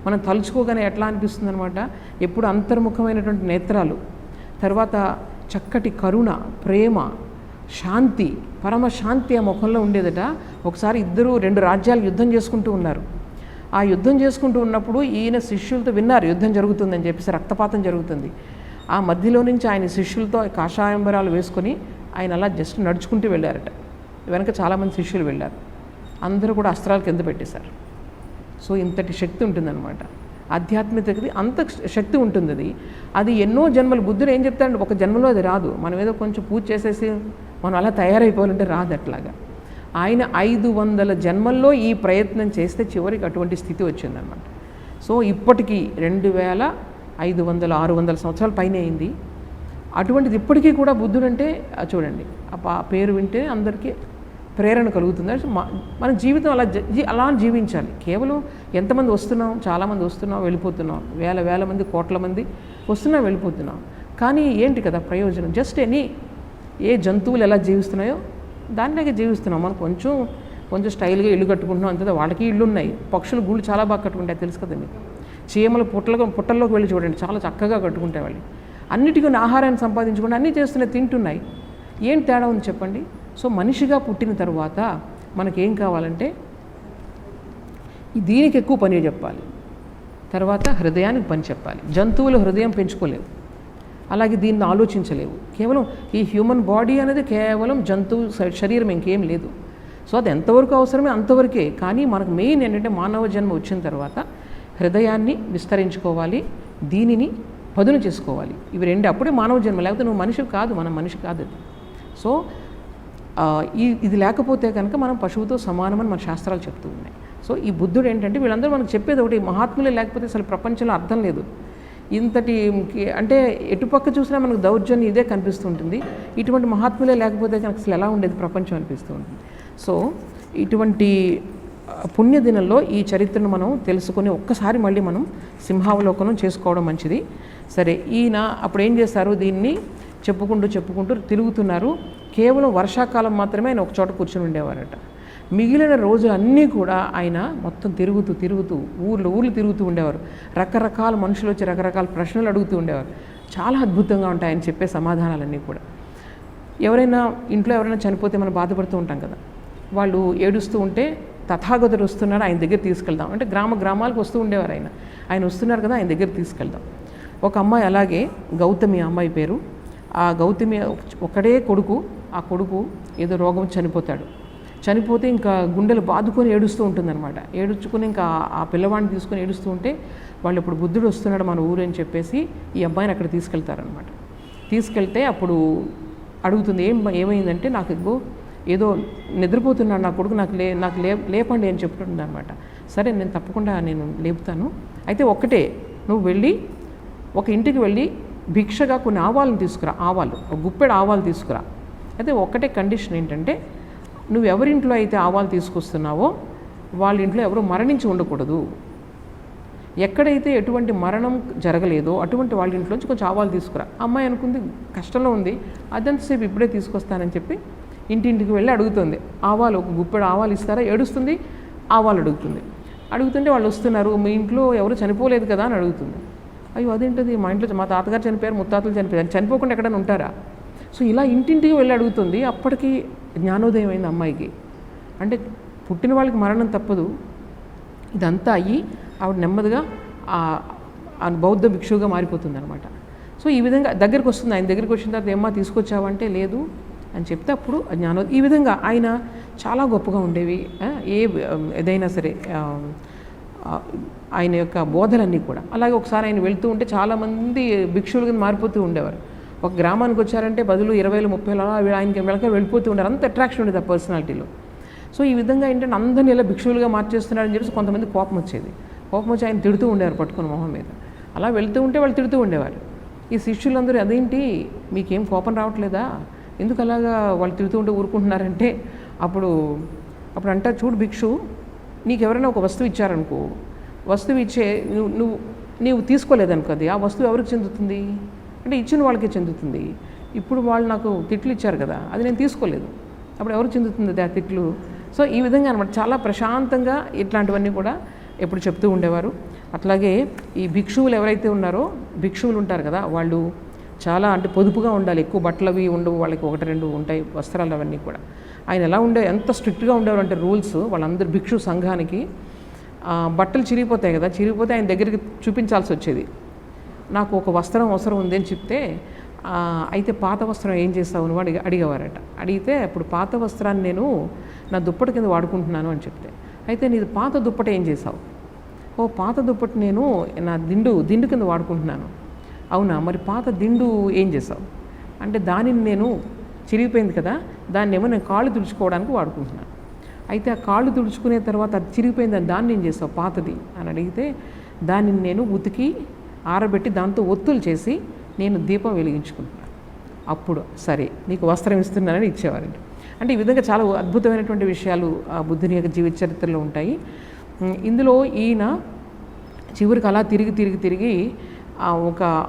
మనం తలుచుకోగానే ఎట్లా అనిపిస్తుంది అనమాట, ఎప్పుడు అంతర్ముఖమైనటువంటి నేత్రాలు, తర్వాత చక్కటి కరుణ, ప్రేమ, శాంతి, పరమశాంతి ఆ ముఖంలో ఉండేదట. ఒకసారి 2 రాజ్యాలు యుద్ధం చేసుకుంటూ ఉన్నారు. ఆ యుద్ధం చేసుకుంటూ ఉన్నప్పుడు ఈయన శిష్యులతో విన్నారు యుద్ధం జరుగుతుందని చెప్పేసి, రక్తపాతం జరుగుతుంది. ఆ మధ్యలో నుంచి ఆయన శిష్యులతో కాషాయంబరాలు వేసుకొని ఆయన అలా జస్ట్ నడుచుకుంటూ వెళ్ళారట. వెనక చాలామంది శిష్యులు వెళ్ళారు. అందరూ కూడా అస్త్రాలు కింద పెట్టేశారు. సో ఇంతటి శక్తి ఉంటుందన్నమాట ఆధ్యాత్మికతకి, అంత శక్తి ఉంటుంది. అది ఎన్నో జన్మలు. బుద్ధుడు ఏం చెప్తాడంటే ఒక జన్మలో అది రాదు. మనం ఏదో కొంచెం పూజ చేసేసి మనం అలా తయారైపోవాలంటే రాదు అట్లాగా. ఆయన 500 జన్మల్లో ఈ ప్రయత్నం చేస్తే చివరికి అటువంటి స్థితి వచ్చిందనమాట. సో ఇప్పటికీ 2500, 600 సంవత్సరాల పైన అయింది. అటువంటిది ఇప్పటికీ కూడా బుద్ధుడు అంటే చూడండి, ఆ పేరు వింటే అందరికీ ప్రేరణ కలుగుతుంది. మన జీవితం అలా జీవించాలి. కేవలం ఎంతమంది వస్తున్నాం, చాలామంది వస్తున్నాం, వెళ్ళిపోతున్నాం, వేల మంది, కోట్ల మంది వస్తున్నాం, వెళ్ళిపోతున్నాం. కానీ ఏంటి కదా ప్రయోజనం? జస్ట్ ఏ జంతువులు ఎలా జీవిస్తున్నాయో దానిలాగే జీవిస్తున్నాం. మనం కొంచెం స్టైల్గా ఇల్లు కట్టుకుంటున్నాం అంతే. వాళ్ళకి ఇళ్ళు ఉన్నాయి. పక్షులు గూళ్ళు చాలా బాగా కట్టుకుంటాయి, తెలుసు కదా మీకు. చీమలు పుట్టల్లోకి వెళ్ళి చూడండి, చాలా చక్కగా కట్టుకుంటాయి వాళ్ళు. అన్నిటికీ ఆహారాన్ని సంపాదించుకుంటే అన్నీ చేస్తున్నాయి, తింటున్నాయి. ఏం తేడా ఉంది చెప్పండి? సో మనిషిగా పుట్టిన తర్వాత మనకేం కావాలంటే దీనికి ఎక్కువ పని చెప్పాలి, తర్వాత హృదయానికి పని చెప్పాలి. జంతువులు హృదయం పెంచుకోలేవు, అలాగే దీన్ని ఆలోచించలేవు. కేవలం ఈ హ్యూమన్ బాడీ అనేది కేవలం జంతువు శరీరం, ఇంకేం లేదు. సో అది ఎంతవరకు అవసరమే అంతవరకే. కానీ మనకు మెయిన్ ఏంటంటే మానవ జన్మ వచ్చిన తర్వాత హృదయాన్ని విస్తరించుకోవాలి, దీనిని పదును చేసుకోవాలి. ఇవి రెండు, అప్పుడే మానవ జన్మ. లేకపోతే నువ్వు మనిషి కాదు, మనం మనిషి కాదు అది. సో ఇది లేకపోతే కనుక మనం పశువుతో సమానమని మన శాస్త్రాలు చెప్తూ ఉన్నాయి. సో ఈ బుద్ధుడు ఏంటంటే వీళ్ళందరూ మనకు చెప్పేది ఒకటి, మహాత్ములే లేకపోతే అసలు ప్రపంచంలో అర్థం లేదు. ఇంతటి అంటే ఎటుపక్క చూసినా మనకు దౌర్జన్యం ఇదే కనిపిస్తుంటుంది. ఇటువంటి మహాత్ములే లేకపోతే కనుక అసలు ఎలా ఉండేది ప్రపంచం అనిపిస్తూ ఉంటుంది. సో ఇటువంటి పుణ్యదినంలో ఈ చరిత్రను మనం తెలుసుకొని ఒక్కసారి మళ్ళీ మనం సింహావలోకనం చేసుకోవడం మంచిది. సరే, ఈయన అప్పుడు ఏం చేస్తారు, దీన్ని చెప్పుకుంటూ తిరుగుతున్నారు. కేవలం వర్షాకాలం మాత్రమే ఆయన ఒక చోట కూర్చొని ఉండేవారట. మిగిలిన రోజులన్నీ కూడా ఆయన మొత్తం తిరుగుతూ ఊర్లు తిరుగుతూ ఉండేవారు. రకరకాల మనుషులు వచ్చి రకరకాల ప్రశ్నలు అడుగుతూ ఉండేవారు. చాలా అద్భుతంగా ఉంటాయి ఆయన చెప్పే సమాధానాలన్నీ కూడా. ఇంట్లో ఎవరైనా చనిపోతే మనం బాధపడుతూ ఉంటాం కదా, వాళ్ళు ఏడుస్తూ ఉంటే తథాగతుడు వస్తున్నాడు, ఆయన దగ్గర తీసుకెళ్దాం అంటే గ్రామాలకు వస్తూ ఉండేవారు. ఆయన వస్తున్నారు కదా, ఆయన దగ్గర తీసుకెళ్దాం. ఒక అమ్మాయి అలాగే, గౌతమి అమ్మాయి పేరు. ఆ గౌతమి ఒకడే కొడుకు. ఆ కొడుకు ఏదో రోగం చనిపోతే ఇంకా గుండెలు బాదుకొని ఏడుస్తూ ఉంటుందన్నమాట. ఏడుచుకుని ఇంకా ఆ పిల్లవాడిని తీసుకొని ఏడుస్తూ ఉంటే వాళ్ళు ఇప్పుడు బుద్ధుడు వస్తున్నాడు మన ఊరు అని చెప్పేసి ఈ అబ్బాయిని అక్కడ తీసుకెళ్తారనమాట. తీసుకెళ్తే అప్పుడు అడుగుతుంది, ఏమైందంటే నాకు ఏదో నిద్రపోతున్నాడు నా కొడుకు, నాకు లేపండి అని చెప్తుంది అనమాట. సరే, నేను తప్పకుండా లేపుతాను. అయితే ఒక్కటే, నువ్వు వెళ్ళి ఒక ఇంటికి వెళ్ళి భిక్షగా కొన్ని ఆవాలను తీసుకురా, ఒక గుప్పెడు ఆవాలు తీసుకురా. అయితే ఒక్కటే కండిషన్ ఏంటంటే, నువ్వు ఎవరింట్లో అయితే ఆవాలు తీసుకొస్తున్నావో వాళ్ళ ఇంట్లో ఎవరు మరణించి ఉండకూడదు. ఎక్కడైతే ఎటువంటి మరణం జరగలేదో అటువంటి వాళ్ళ ఇంట్లోంచి కొంచెం ఆవాలు తీసుకురా. అమ్మాయి అనుకుంది కష్టంలో ఉంది, అదంతసేపు ఇప్పుడే తీసుకొస్తానని చెప్పి ఇంటింటికి వెళ్ళి అడుగుతుంది. ఒక గుప్పెడు ఆవాలు ఇస్తారా, ఏడుస్తుంది, ఆవాలు అడుగుతుంటే వాళ్ళు వస్తున్నారు, మీ ఇంట్లో ఎవరు చనిపోలేదు కదా అని అడుగుతుంది. అయ్యో అదేంటది, మా ఇంట్లో మా తాతగారు చనిపోయారు, ముత్తాతలు చనిపోయారు, చనిపోకుండా ఎక్కడైనా ఉంటారా? సో ఇలా ఇంటింటికి వెళ్ళి అడుగుతుంది. అప్పటికి జ్ఞానోదయం అయింది అమ్మాయికి. అంటే పుట్టిన వాళ్ళకి మరణం తప్పదు. ఇదంతా అయ్యి ఆవిడ నెమ్మదిగా బౌద్ధ భిక్షువుగా మారిపోతుంది అనమాట. సో ఈ విధంగా దగ్గరికి వస్తుంది. ఆయన దగ్గరికి వచ్చిన తర్వాత ఏమ్మా తీసుకొచ్చావంటే లేదు అని చెప్తే అప్పుడు ఈ విధంగా ఆయన చాలా గొప్పగా ఉండేవి. ఏదైనా సరే ఆయన యొక్క బోధలన్నీ కూడా. అలాగే ఒకసారి ఆయన వెళ్తూ ఉంటే చాలామంది భిక్షువులుగా మారిపోతూ ఉండేవారు. ఒక గ్రామానికి వచ్చారంటే 10, 20, 30 ఆయనకి వెళ్ళిపోతూ ఉంటారు. అంత అట్రాక్షన్ ఉండేది ఆ పర్సనాలిటీలో. సో ఈ విధంగా ఏంటంటే అందరినీ ఇలా భిక్షువులుగా మార్చేస్తున్నారని చెప్పేసి కొంతమంది కోపం వచ్చి ఆయన తిడుతూ ఉండేవారు పట్టుకుని మొహం మీద. అలా వెళ్తూ ఉంటే వాళ్ళు తిడుతూ ఉండేవారు. ఈ శిష్యులందరూ అదేంటి మీకేం కోపం రావట్లేదా, ఎందుకు అలాగా వాళ్ళు తిడుతూ ఉంటే ఊరుకుంటున్నారంటే అప్పుడు అంటారు, చూడు భిక్షు, నీకు ఎవరైనా ఒక వస్తువు ఇచ్చారనుకో, వస్తువు ఇచ్చే నువ్వు తీసుకోలేదనుకో, అది ఆ వస్తువు ఎవరికి చెందుతుంది అంటే ఇచ్చిన వాళ్ళకే చెందుతుంది. ఇప్పుడు వాళ్ళు నాకు తిట్లు ఇచ్చారు కదా, అది నేను తీసుకోలేదు, అప్పుడు ఎవరికి చెందుతుంది అది ఆ తిట్లు. సో ఈ విధంగా అనమాట చాలా ప్రశాంతంగా ఇట్లాంటివన్నీ కూడా ఎప్పుడు చెప్తూ ఉండేవారు. అట్లాగే ఈ భిక్షువులు ఎవరైతే ఉన్నారో, భిక్షువులు ఉంటారు కదా, వాళ్ళు చాలా అంటే పొదుపుగా ఉండాలి. ఎక్కువ బట్టలు అవి ఉండవు వాళ్ళకి, 1-2 ఉంటాయి వస్త్రాలు అవన్నీ కూడా. ఆయన ఎలా ఎంత స్ట్రిక్ట్గా ఉండేవారు అంటే రూల్స్, వాళ్ళందరూ భిక్షు సంఘానికి బట్టలు చిరిగిపోతాయి కదా, చిరిగిపోతే ఆయన దగ్గరికి చూపించాల్సి వచ్చేది. నాకు ఒక వస్త్రం అవసరం ఉంది అని చెప్తే, అయితే పాత వస్త్రం ఏం చేస్తావు అని అడిగేవారట. అడిగితే అప్పుడు పాత వస్త్రాన్ని నేను నా దుప్పటి కింద వాడుకుంటున్నాను అని చెప్తే, అయితే నీది పాత దుప్పటి ఏం చేసావు? పాత దుప్పటి నేను నా దిండు కింద వాడుకుంటున్నాను. అవునా, మరి పాత దిండు ఏం చేసావు అంటే, దానిని నేను చిరిగిపోయింది కదా, దాన్ని ఏమో నేను కాళ్ళు తుడుచుకోవడానికి వాడుకుంటున్నాను. అయితే ఆ కాళ్ళు తుడుచుకునే తర్వాత అది చిరిగిపోయిందని దాన్ని ఏం చేసావు పాతది అని అడిగితే, దానిని నేను ఉతికి ఆరబెట్టి దాంతో ఒత్తులు చేసి నేను దీపం వెలిగించుకుంటున్నాను. అప్పుడు సరే నీకు వస్త్రం ఇస్తున్నానని ఇచ్చేవారండి. అంటే ఈ విధంగా చాలా అద్భుతమైనటువంటి విషయాలు బుద్ధుని యొక్క జీవిత చరిత్రలో ఉంటాయి. ఇందులో ఈయన చివరికి అలా తిరిగి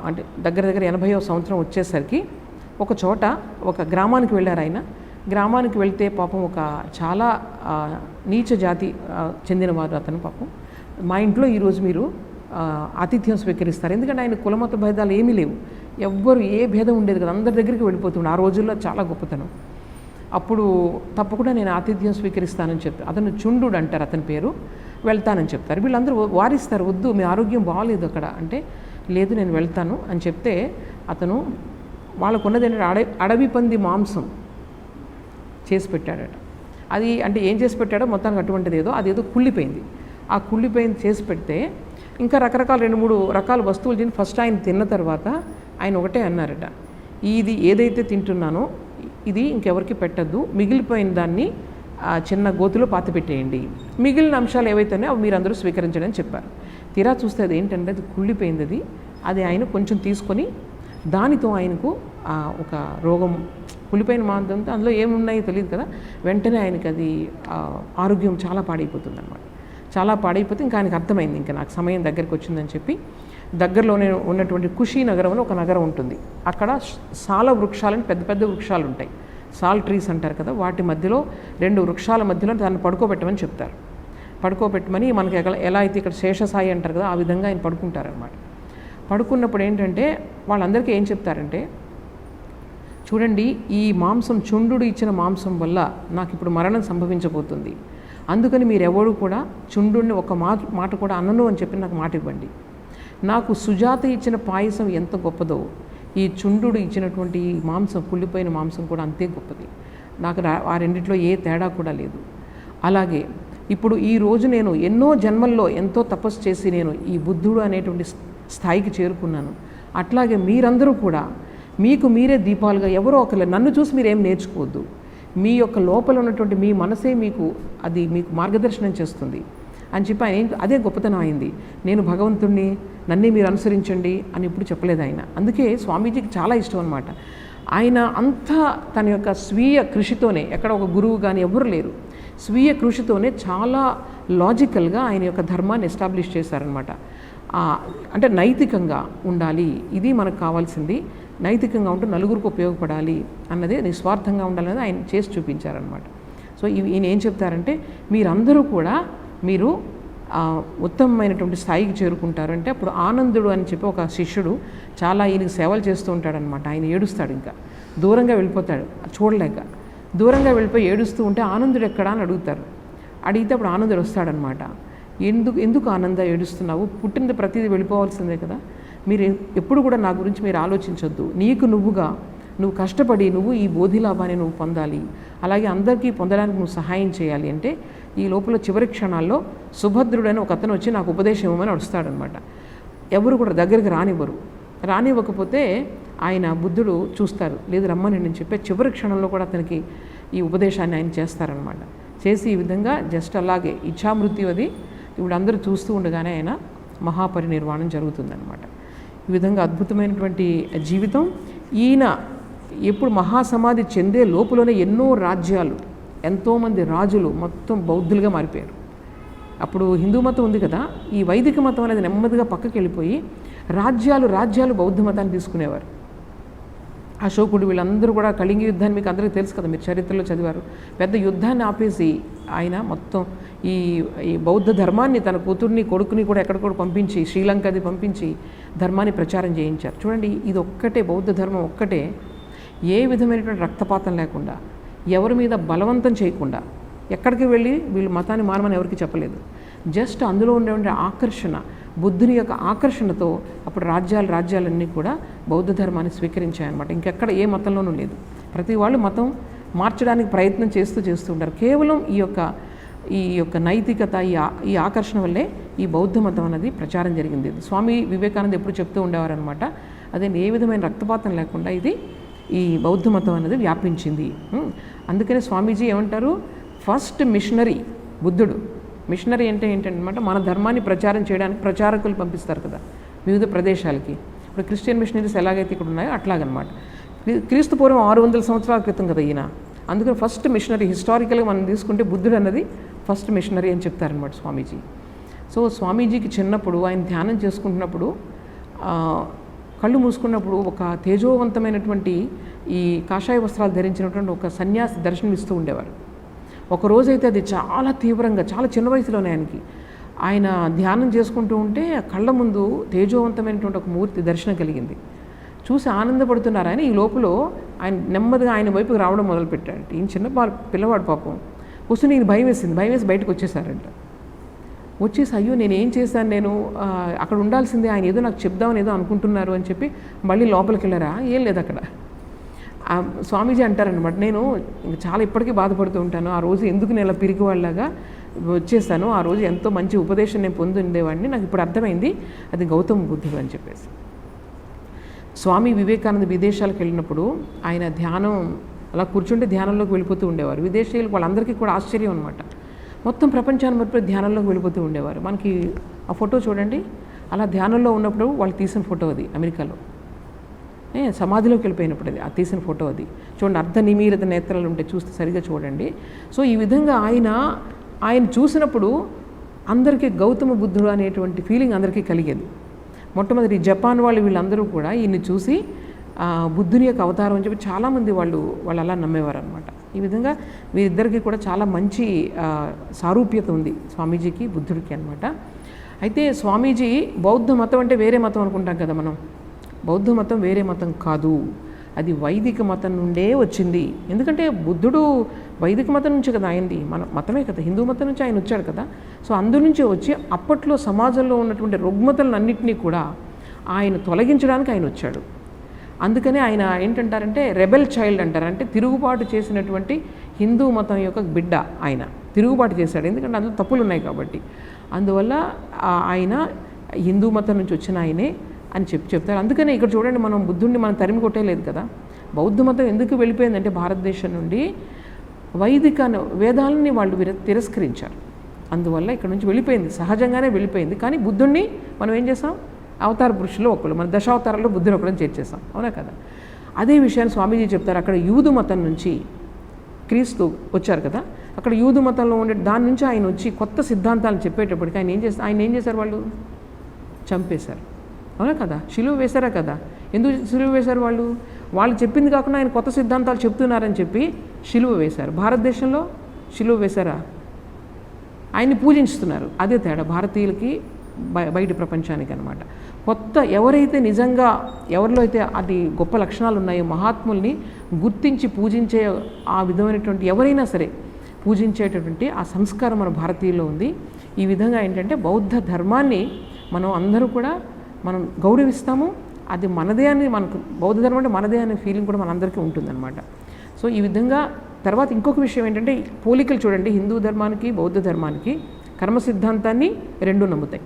అంటే దగ్గర 80వ సంవత్సరం వచ్చేసరికి ఒక చోట ఒక గ్రామానికి వెళ్ళారు ఆయన. గ్రామానికి వెళ్తే పాపం ఒక చాలా నీచ జాతి చెందినవారు అతను. పాపం మా ఇంట్లో ఈరోజు మీరు ఆతిథ్యం స్వీకరిస్తారు, ఎందుకంటే ఆయన కులమత భేదాలు ఏమీ లేవు, ఎవ్వరు ఏ భేదం ఉండేది కదా, అందరి దగ్గరికి వెళ్ళిపోతుండే. ఆ రోజుల్లో చాలా గొప్పతనం. అప్పుడు తప్పకుండా నేను ఆతిథ్యం స్వీకరిస్తానని చెప్తారు. అతను చుండు అంటారు అతని పేరు. వెళ్తానని చెప్తారు. వీళ్ళందరూ వారిస్తారు, వద్దు మీ ఆరోగ్యం బాగాలేదు అక్కడ అంటే, లేదు నేను వెళ్తాను అని చెప్తే అతను వాళ్ళకున్నది ఏంటంటే అడవి పంది మాంసం చేసి పెట్టాడట. అది అంటే ఏం చేసి పెట్టాడో మొత్తానికి అటువంటిది అదేదో కుళ్ళిపోయింది. ఆ కుళ్ళిపోయింది చేసి పెడితే ఇంకా రకరకాల 2-3 రకాల వస్తువులు తిని ఫస్ట్ ఆయన తిన్న తర్వాత ఆయన ఒకటే అన్నారట, ఇది ఏదైతే తింటున్నానో ఇది ఇంకెవరికి పెట్టద్దు, మిగిలిపోయిన దాన్ని చిన్న గోతులో పాతిపెట్టేయండి, మిగిలిన అంశాలు ఏవైతేనే అవి మీరందరూ స్వీకరించండి అని చెప్పారు. తీరా చూస్తే అది ఏంటంటే అది కుళ్ళిపోయింది. అది ఆయన కొంచెం తీసుకొని దానితో ఆయనకు ఒక రోగం, కుళ్ళిపోయిన మాంసంతో అందులో ఏమున్నాయో తెలియదు కదా, వెంటనే ఆయనకి అది ఆరోగ్యం చాలా పాడైపోతుంది అనమాట. చాలా పాడైపోతే ఇంకా ఆయనకు అర్థమైంది, ఇంకా నాకు సమయం దగ్గరికి వచ్చిందని చెప్పి దగ్గరలోనే ఉన్నటువంటి కుషీనగరం అని ఒక నగరం ఉంటుంది. అక్కడ సాల వృక్షాలని పెద్ద పెద్ద వృక్షాలు ఉంటాయి, సాల్ ట్రీస్ అంటారు కదా, వాటి మధ్యలో 2 వృక్షాల మధ్యలో దాన్ని పడుకోబెట్టమని చెప్తారు. పడుకోబెట్టమని మనకి ఎలా అయితే ఇక్కడ శేషసాయి అంటారు కదా, ఆ విధంగా ఆయన పడుకుంటారనమాట. పడుకున్నప్పుడు ఏంటంటే వాళ్ళందరికీ ఏం చెప్తారంటే, చూడండి ఈ మాంసం చుండు ఇచ్చిన మాంసం వల్ల నాకు ఇప్పుడు మరణం సంభవించబోతుంది, అందుకని మీరెవరు కూడా చుండుని ఒక మాట కూడా అనను అని చెప్పి నాకు మాట ఇవ్వండి. నాకు సుజాత ఇచ్చిన పాయసం ఎంత గొప్పదో ఈ చుండు ఇచ్చినటువంటి ఈ మాంసం, కుళ్ళిపోయిన మాంసం కూడా అంతే గొప్పది, నాకు ఆ రెండిట్లో ఏ తేడా కూడా లేదు. అలాగే ఇప్పుడు ఈ రోజు నేను ఎన్నో జన్మల్లో ఎంతో తపస్సు చేసి నేను ఈ బుద్ధుడు అనేటువంటి స్థాయికి చేరుకున్నాను. అట్లాగే మీరందరూ కూడా మీకు మీరే దీపాలుగా ఎవరో ఒకరు, నన్ను చూసి మీరేం నేర్చుకోవద్దు, మీ యొక్క లోపల ఉన్నటువంటి మీ మనసే మీకు మార్గదర్శనం చేస్తుంది అని చెప్పి ఆయన అదే గొప్పతనం అయింది. నేను భగవంతుణ్ణి, నన్నే మీరు అనుసరించండి అని ఇప్పుడు చెప్పలేదు ఆయన. అందుకే స్వామీజీకి చాలా ఇష్టం అనమాట. ఆయన అంతా తన యొక్క స్వీయ కృషితోనే, ఎక్కడ ఒక గురువు కానీ ఎవరు లేరు, స్వీయ కృషితోనే చాలా లాజికల్గా ఆయన యొక్క ధర్మాన్ని ఎస్టాబ్లిష్ చేశారనమాట. అంటే నైతికంగా ఉండాలి, ఇది మనకు కావాల్సింది, నైతికంగా ఉంటూ నలుగురికి ఉపయోగపడాలి అన్నదే, నిస్వార్థంగా ఉండాలనేది ఆయన చేసి చూపించారనమాట. సో ఈయన ఏం చెప్తారంటే, మీరందరూ కూడా మీరు ఉత్తమమైనటువంటి స్థాయికి చేరుకుంటారు అంటే, అప్పుడు ఆనందుడు అని చెప్పి ఒక శిష్యుడు చాలా ఈయనకి సేవలు చేస్తూ ఉంటాడనమాట. ఆయన ఏడుస్తాడు, ఇంకా దూరంగా వెళ్ళిపోతాడు చూడలేక, దూరంగా వెళ్ళిపోయి ఏడుస్తూ ఉంటే ఆనందుడు ఎక్కడా అని అడుగుతారు. అడిగితే అప్పుడు ఆనందుడు వస్తాడనమాట. ఎందుకు ఆనంద ఏడుస్తున్నావు, పుట్టినది ప్రతిదీ వెళ్ళిపోవాల్సిందే కదా, మీరు ఎప్పుడు కూడా నా గురించి మీరు ఆలోచించొద్దు, నీకు నువ్వు కష్టపడి నువ్వు ఈ బోధిలాభాన్ని నువ్వు పొందాలి, అలాగే అందరికీ పొందడానికి నువ్వు సహాయం చేయాలి అంటే ఈ లోపల చివరి క్షణాల్లో సుభద్రుడని ఒక అతను వచ్చి నాకు ఉపదేశం ఇవ్వమని అడుస్తాడనమాట. ఎవరు కూడా దగ్గరికి రానివ్వకపోతే ఆయన బుద్ధుడు చూస్తారు, లేదు రమ్మని నేను చెప్పే చివరి క్షణంలో కూడా అతనికి ఈ ఉపదేశాన్ని ఆయన చేస్తారనమాట. చేసి ఈ విధంగా జస్ట్ అలాగే ఇచ్ఛామృత్యు అది ఇప్పుడు అందరూ చూస్తూ ఉండగానే ఆయన మహాపరినిర్వాణం జరుగుతుందన్నమాట. ఈ విధంగా అద్భుతమైనటువంటి జీవితం. ఈయన ఎప్పుడు మహాసమాధి చెందే లోపులోనే ఎన్నో రాజ్యాలు, ఎంతోమంది రాజులు మొత్తం బౌద్ధులుగా మారిపోయారు. అప్పుడు హిందూ మతం ఉంది కదా, ఈ వైదిక మతం అనేది నెమ్మదిగా పక్కకి వెళ్ళిపోయి రాజ్యాలు బౌద్ధ మతాన్ని తీసుకునేవారు. అశోకుడు వీళ్ళందరూ కూడా కళింగ యుద్ధాన్ని మీకు అందరికీ తెలుసు కదా, మీరు చరిత్రలో చదివారు. పెద్ద యుద్ధాన్ని ఆపేసి ఆయన మొత్తం ఈ బౌద్ధ ధర్మాన్ని తన కూతుర్ని కొడుకుని కూడా ఎక్కడికో పంపించి, శ్రీలంకది పంపించి ధర్మాన్ని ప్రచారం చేయించారు. చూడండి, ఇది ఒక్కటే, బౌద్ధ ధర్మం ఒక్కటే ఏ విధమైనటువంటి రక్తపాతం లేకుండా, ఎవరి మీద బలవంతం చేయకుండా, ఎక్కడికి వెళ్ళి వీళ్ళు మతాన్ని మానమని ఎవరికి చెప్పలేదు. జస్ట్ అందులో ఉండేటువంటి ఆకర్షణ, బుద్ధుని యొక్క ఆకర్షణతో అప్పుడు రాజ్యాలన్నీ కూడా బౌద్ధ ధర్మాన్ని స్వీకరించాయన్నమాట. ఇంకెక్కడ ఏ మతంలోనూ లేదు. ప్రతి వాళ్ళు మతం మార్చడానికి ప్రయత్నం చేస్తూ ఉంటారు. కేవలం ఈ యొక్క నైతికత, ఈ ఆకర్షణ వల్లే ఈ బౌద్ధ మతం అనేది ప్రచారం జరిగింది. స్వామి వివేకానంద ఎప్పుడు చెప్తూ ఉండేవారనమాట, అదే ఏ విధమైన రక్తపాతం లేకుండా ఈ బౌద్ధ మతం అనేది వ్యాపించింది. అందుకనే స్వామీజీ ఏమంటారు, ఫస్ట్ మిషనరీ బుద్ధుడు. మిషనరీ అంటే ఏంటంటే మన ధర్మాన్ని ప్రచారం చేయడానికి ప్రచారకులు పంపిస్తారు కదా వివిధ ప్రదేశాలకి. ఇప్పుడు క్రిస్టియన్ మిషనరీస్ ఎలాగైతే ఇక్కడ ఉన్నాయో అట్లాగనమాట. క్రీస్తు పూర్వం 600 సంవత్సరాల క్రితం కదా ఈయన. అందుకని ఫస్ట్ మిషనరీ, హిస్టారికల్గా మనం తీసుకుంటే బుద్ధుడు అన్నది ఫస్ట్ మిషనరీ అని చెప్తారనమాట స్వామీజీ. సో స్వామీజీకి చిన్నప్పుడు ఆయన ధ్యానం చేసుకుంటున్నప్పుడు కళ్ళు మూసుకున్నప్పుడు ఒక తేజోవంతమైనటువంటి ఈ కాషాయ వస్త్రాలు ధరించినటువంటి ఒక సన్యాసి దర్శనమిస్తూ ఉండేవారు. ఒకరోజైతే అది చాలా తీవ్రంగా, చాలా చిన్న వయసులోనే ఆయన ధ్యానం చేసుకుంటూ ఉంటే కళ్ళ ముందు తేజోవంతమైనటువంటి ఒక మూర్తి దర్శనం కలిగింది. చూసి ఆనందపడుతున్నారు ఆయన. ఈ లోపల ఆయన నెమ్మదిగా ఆయన వైపుకి రావడం మొదలుపెట్టాడు. ఈయన చిన్న పిల్లవాడు పాపం వస్తూ నేను భయం వేసి బయటకు వచ్చేసారంట. వచ్చేసి అయ్యో నేనేం చేశాను, నేను అక్కడ ఉండాల్సిందే, ఆయన ఏదో నాకు చెప్దామని ఏదో అనుకుంటున్నారు అని చెప్పి మళ్ళీ లోపలికి వెళ్ళారా, ఏం లేదు అక్కడ. స్వామీజీ అంటారనమాట, నేను చాలా ఇప్పటికీ బాధపడుతూ ఉంటాను, ఆ రోజు ఎందుకు నేను ఇలా పిరికి వాళ్ళలాగా వచ్చేసాను, ఆ రోజు ఎంతో మంచి ఉపదేశం నేను పొంది ఉండేవాడిని, నాకు ఇప్పుడు అర్థమైంది అది గౌతమ బుద్ధుడు అని చెప్పేసి. స్వామి వివేకానంద విదేశాలకు వెళ్ళినప్పుడు ఆయన ధ్యానం అలా కూర్చుంటే ధ్యానంలోకి వెళ్ళిపోతూ ఉండేవారు. విదేశీయులకు వాళ్ళందరికీ కూడా ఆశ్చర్యం అనమాట, మొత్తం ప్రపంచాన్ని మర్చిపోయి ధ్యానంలోకి వెళ్ళిపోతూ ఉండేవారు. మనకి ఆ ఫోటో చూడండి, అలా ధ్యానంలో ఉన్నప్పుడు వాళ్ళు తీసిన ఫోటో అది, అమెరికాలో సమాధిలోకి వెళ్ళిపోయినప్పుడు అది ఆ తీసిన ఫోటో అది చూడండి, అర్ధ నిమీలిత నేత్రాలు ఉంటే చూస్తే సరిగా చూడండి. సో ఈ విధంగా ఆయన చూసినప్పుడు అందరికీ గౌతమ బుద్ధుడు అనేటువంటి ఫీలింగ్ అందరికీ కలిగేది. మొట్టమొదటి జపాన్ వాళ్ళు వీళ్ళందరూ కూడా ఈయన్ని చూసి బుద్ధుని యొక్క అవతారం అని చెప్పి చాలామంది వాళ్ళు అలా నమ్మేవారు అనమాట. ఈ విధంగా వీరిద్దరికీ కూడా చాలా మంచి సారూప్యత ఉంది స్వామీజీకి బుద్ధుడికి అనమాట. అయితే స్వామీజీ బౌద్ధ మతం అంటే వేరే మతం అనుకుంటాం కదా మనం, బౌద్ధ మతం వేరే మతం కాదు, అది వైదిక మతం నుండే వచ్చింది. ఎందుకంటే బుద్ధుడు వైదిక మతం నుంచి కదా ఆయనది, మన మతమే కదా, హిందూ మతం నుంచి ఆయన వచ్చాడు కదా. సో అందు నుంచి వచ్చి అప్పట్లో సమాజంలో ఉన్నటువంటి రుగ్మతలన్నింటినీ కూడా ఆయన తొలగించడానికి ఆయన వచ్చాడు. అందుకనే ఆయన ఏంటంటారంటే రెబెల్ చైల్డ్ అంటారు, అంటే తిరుగుబాటు చేసినటువంటి హిందూ మతం యొక్క బిడ్డ ఆయన, తిరుగుబాటు చేశాడు. ఎందుకంటే అందులో తప్పులు ఉన్నాయి కాబట్టి, అందువల్ల ఆయన హిందూ మతం నుంచి వచ్చిన ఆయనే అని చెప్తారు. అందుకనే ఇక్కడ చూడండి, మనం బుద్ధుడిని మనం తరిమి కొట్టేలేదు కదా. బౌద్ధ మతం ఎందుకు వెళ్ళిపోయిందంటే భారతదేశం నుండి వైదిక వేదాలని వాళ్ళు తిరస్కరించారు, అందువల్ల ఇక్కడ నుంచి వెళ్ళిపోయింది, సహజంగానే వెళ్ళిపోయింది. కానీ బుద్ధుడిని మనం ఏం చేసాం, అవతార పురుషులు ఒకళ్ళు, మన దశావతారంలో బుద్ధుని ఒకళ్ళని చేర్చేసాం, అవునా కదా. అదే విషయాన్ని స్వామీజీ చెప్తారు, అక్కడ యూదు మతం నుంచి క్రీస్తు వచ్చారు కదా, అక్కడ యూదు మతంలో ఉండే దాని నుంచి ఆయన వచ్చి కొత్త సిద్ధాంతాలను చెప్పేటప్పటికి ఆయన ఏం చేశారు, వాళ్ళు చంపేశారు, అవునా కదా, శిలువ వేశారా కదా. ఎందుకు శిలువ వేశారు, వాళ్ళు చెప్పింది కాకుండా ఆయన కొత్త సిద్ధాంతాలు చెప్తున్నారని చెప్పి శిలువ వేశారు. భారతదేశంలో శిలువ వేశారా, ఆయన్ని పూజించుతున్నారు. అదే తేడా భారతీయులకి బయట ప్రపంచానికి అనమాట. కొత్త ఎవరైతే నిజంగా ఎవరిలో అయితే అది గొప్ప లక్షణాలు ఉన్నాయో మహాత్ముల్ని గుర్తించి పూజించే ఆ విధమైనటువంటి ఎవరైనా సరే పూజించేటటువంటి ఆ సంస్కారం మన భారతీయుల్లో ఉంది. ఈ విధంగా ఏంటంటే బౌద్ధ ధర్మాన్ని మనం అందరూ కూడా మనం గౌరవిస్తాము, అది మనదే అని, మనకు బౌద్ధ ధర్మం అంటే మనదే అనే ఫీలింగ్ కూడా మనందరికీ ఉంటుందన్నమాట. సో ఈ విధంగా తర్వాత ఇంకొక విషయం ఏంటంటే పోలికలు చూడండి, హిందూ ధర్మానికి బౌద్ధ ధర్మానికి కర్మ సిద్ధాంతాన్ని రెండు నమ్ముతాయి.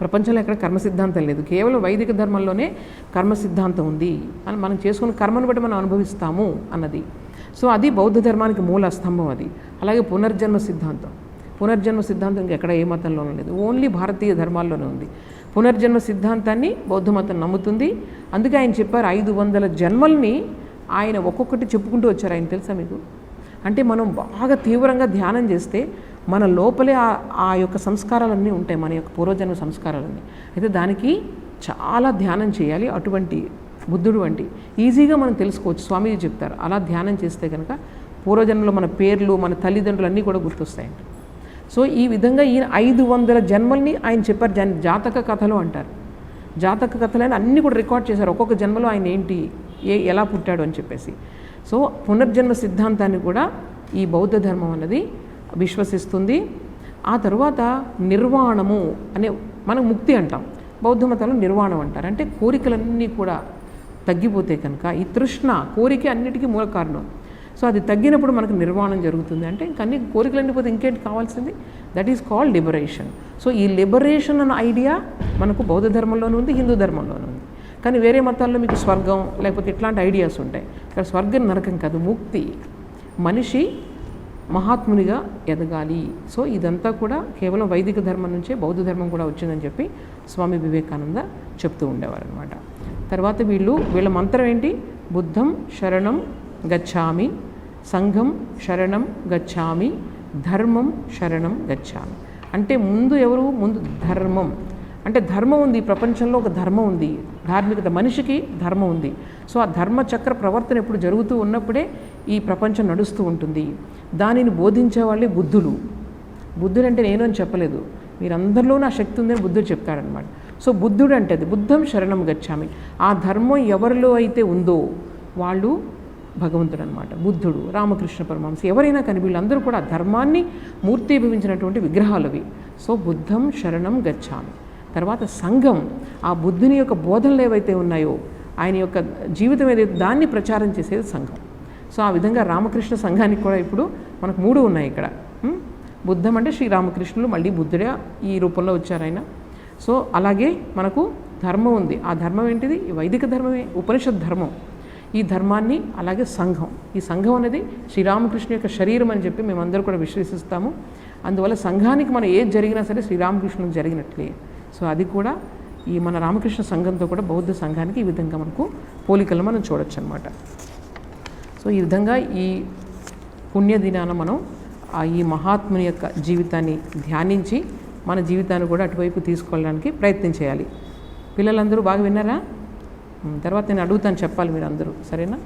ప్రపంచంలో ఎక్కడ కర్మ సిద్ధాంతం లేదు, కేవలం వైదిక ధర్మంలోనే కర్మ సిద్ధాంతం ఉంది అని, మనం చేసుకున్న కర్మను బట్టి మనం అనుభవిస్తాము అన్నది. సో అది బౌద్ధ ధర్మానికి మూల స్తంభం అది. అలాగే పునర్జన్మ సిద్ధాంతం ఎక్కడ ఏ మతంలోనూ లేదు, ఓన్లీ భారతీయ ధర్మాల్లోనే ఉంది. పునర్జన్మ సిద్ధాంతాన్ని బౌద్ధ మతం నమ్ముతుంది. అందుకే ఆయన చెప్పారు 500 జన్మల్ని ఆయన ఒక్కొక్కటి చెప్పుకుంటూ వచ్చారు. ఆయన తెలుసా మీకు? అంటే మనం బాగా తీవ్రంగా ధ్యానం చేస్తే మన లోపలే ఆ యొక్క సంస్కారాలన్నీ ఉంటాయి, మన యొక్క పూర్వజన్మ సంస్కారాలన్నీ. అయితే దానికి చాలా ధ్యానం చేయాలి. అటువంటి బుద్ధుడు వంటి ఈజీగా మనం తెలుసుకోవచ్చు. స్వామీజీ చెప్తారు అలా ధ్యానం చేస్తే కనుక పూర్వజన్మలో మన పేర్లు, మన తల్లిదండ్రులు అన్నీ కూడా గుర్తొస్తాయంట. సో ఈ విధంగా ఈయన 500 జన్మల్ని ఆయన చెప్పారు. జాతక కథలు అంటారు. జాతక కథలని అన్నీ కూడా రికార్డ్ చేశారు, ఒక్కొక్క జన్మలో ఆయన ఏంటి, ఎలా పుట్టాడు అని చెప్పేసి. సో పునర్జన్మ సిద్ధాంతాన్ని కూడా ఈ బౌద్ధ ధర్మం అన్నది విశ్వసిస్తుంది. ఆ తర్వాత నిర్వాణము అనే, మనం ముక్తి అంటాం, బౌద్ధ మతంలో నిర్వాణం అంటారు. అంటే కోరికలన్నీ కూడా తగ్గిపోతే కనుక, ఈ తృష్ణ కోరిక అన్నిటికీ మూల కారణం. సో అది తగ్గినప్పుడు మనకు నిర్వాణం జరుగుతుంది. అంటే ఇంకా అన్ని కోరికలు పోతే ఇంకేంటి కావాల్సింది, that is called liberation. So ఈ లిబరేషన్ అన్న ఐడియా మనకు బౌద్ధ ధర్మంలోనూ ఉంది, హిందూ ధర్మంలోనూ ఉంది. కానీ వేరే మతాల్లో మీకు స్వర్గం లేకపోతే ఇట్లాంటి ఐడియాస్ ఉంటాయి. ఇక్కడ స్వర్గం నరకం కాదు, ముక్తి, మనిషి మహాత్మునిగా ఎదగాలి. సో ఇదంతా కూడా కేవలం వైదిక ధర్మం నుంచే బౌద్ధ ధర్మం కూడా వచ్చిందని చెప్పి స్వామి వివేకానంద చెప్తూ ఉండేవారు అనమాట. తర్వాత వీళ్ళ మంత్రం ఏంటి, బుద్ధం శరణం గచ్ఛామి, సంఘం శరణం గచ్ఛామి, ధర్మం శరణం గచ్ఛామి. అంటే ముందు ఎవరు, ముందు ధర్మం. అంటే ధర్మం ఉంది, ప్రపంచంలో ఒక ధర్మం ఉంది, ధార్మికత, మనిషికి ధర్మం ఉంది. సో ఆ ధర్మచక్ర ప్రవర్తన ఎప్పుడు జరుగుతూ ఉన్నప్పుడే ఈ ప్రపంచం నడుస్తూ ఉంటుంది. దానిని బోధించే వాళ్ళే బుద్ధులు. బుద్ధుడు అంటే నేను అని చెప్పలేదు, మీరందరిలోనూ ఆ శక్తి ఉందని బుద్ధుడు చెప్తాడనమాట. సో బుద్ధుడు అంటే అది బుద్ధం శరణం గచ్ఛామి. ఆ ధర్మం ఎవరిలో అయితే ఉందో వాళ్ళు భగవంతుడు అనమాట. బుద్ధుడు, రామకృష్ణ పరమహంస, ఎవరైనా కానీ వీళ్ళందరూ కూడా ధర్మాన్ని మూర్తీభవించినటువంటి విగ్రహాలు అవి. సో బుద్ధం శరణం గచ్చామి. తర్వాత సంఘం, ఆ బుద్ధుని యొక్క బోధనలు ఏవైతే ఉన్నాయో, ఆయన యొక్క జీవితం ఏదైతే దాన్ని ప్రచారం చేసేది సంఘం. సో ఆ విధంగా రామకృష్ణ సంఘానికి కూడా ఇప్పుడు మనకు 3 ఉన్నాయి ఇక్కడ. బుద్ధం అంటే శ్రీరామకృష్ణులు, మళ్ళీ బుద్ధుడే ఈ రూపంలో వచ్చారు ఆయన. సో అలాగే మనకు ధర్మం ఉంది. ఆ ధర్మం ఏంటిది? ఈ వైదిక ధర్మమే, ఉపనిషత్ ధర్మం. ఈ ధర్మాన్ని, అలాగే సంఘం. ఈ సంఘం అనేది శ్రీరామకృష్ణ యొక్క శరీరం అని చెప్పి మేమందరూ కూడా విశ్వసిస్తాము. అందువల్ల సంఘానికి మనం ఏది జరిగినా సరే శ్రీరామకృష్ణునికి జరిగినట్లే. సో అది కూడా ఈ మన రామకృష్ణ సంఘంతో కూడా బౌద్ధ సంఘానికి ఈ విధంగా మనకు పోలికలు మనం చూడొచ్చు అనమాట. సో ఈ విధంగా ఈ పుణ్యదినాన మనం ఈ మహాత్ముని యొక్క జీవితాన్ని ధ్యానించి మన జీవితాన్ని కూడా అటువైపు తీసుకెళ్ళడానికి ప్రయత్నం చేయాలి. పిల్లలందరూ బాగా విన్నారా? తర్వాత నేను అడుగుతాను, చెప్పాలి మీరు అందరూ, సరేనా?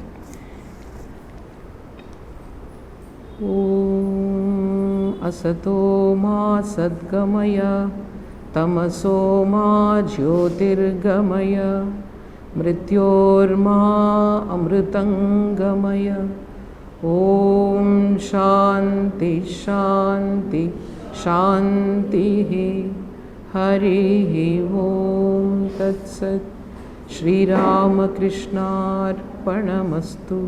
ఓం అసతో మా సద్గమయ తమసో మా జ్యోతిర్గమయ మృత్యోర్మా అమృతంగమయ. ఓం శాంతి శాంతి శాంతి. హరి ఓం తత్సత్. శ్రీరామకృష్ణార్పణమస్తు.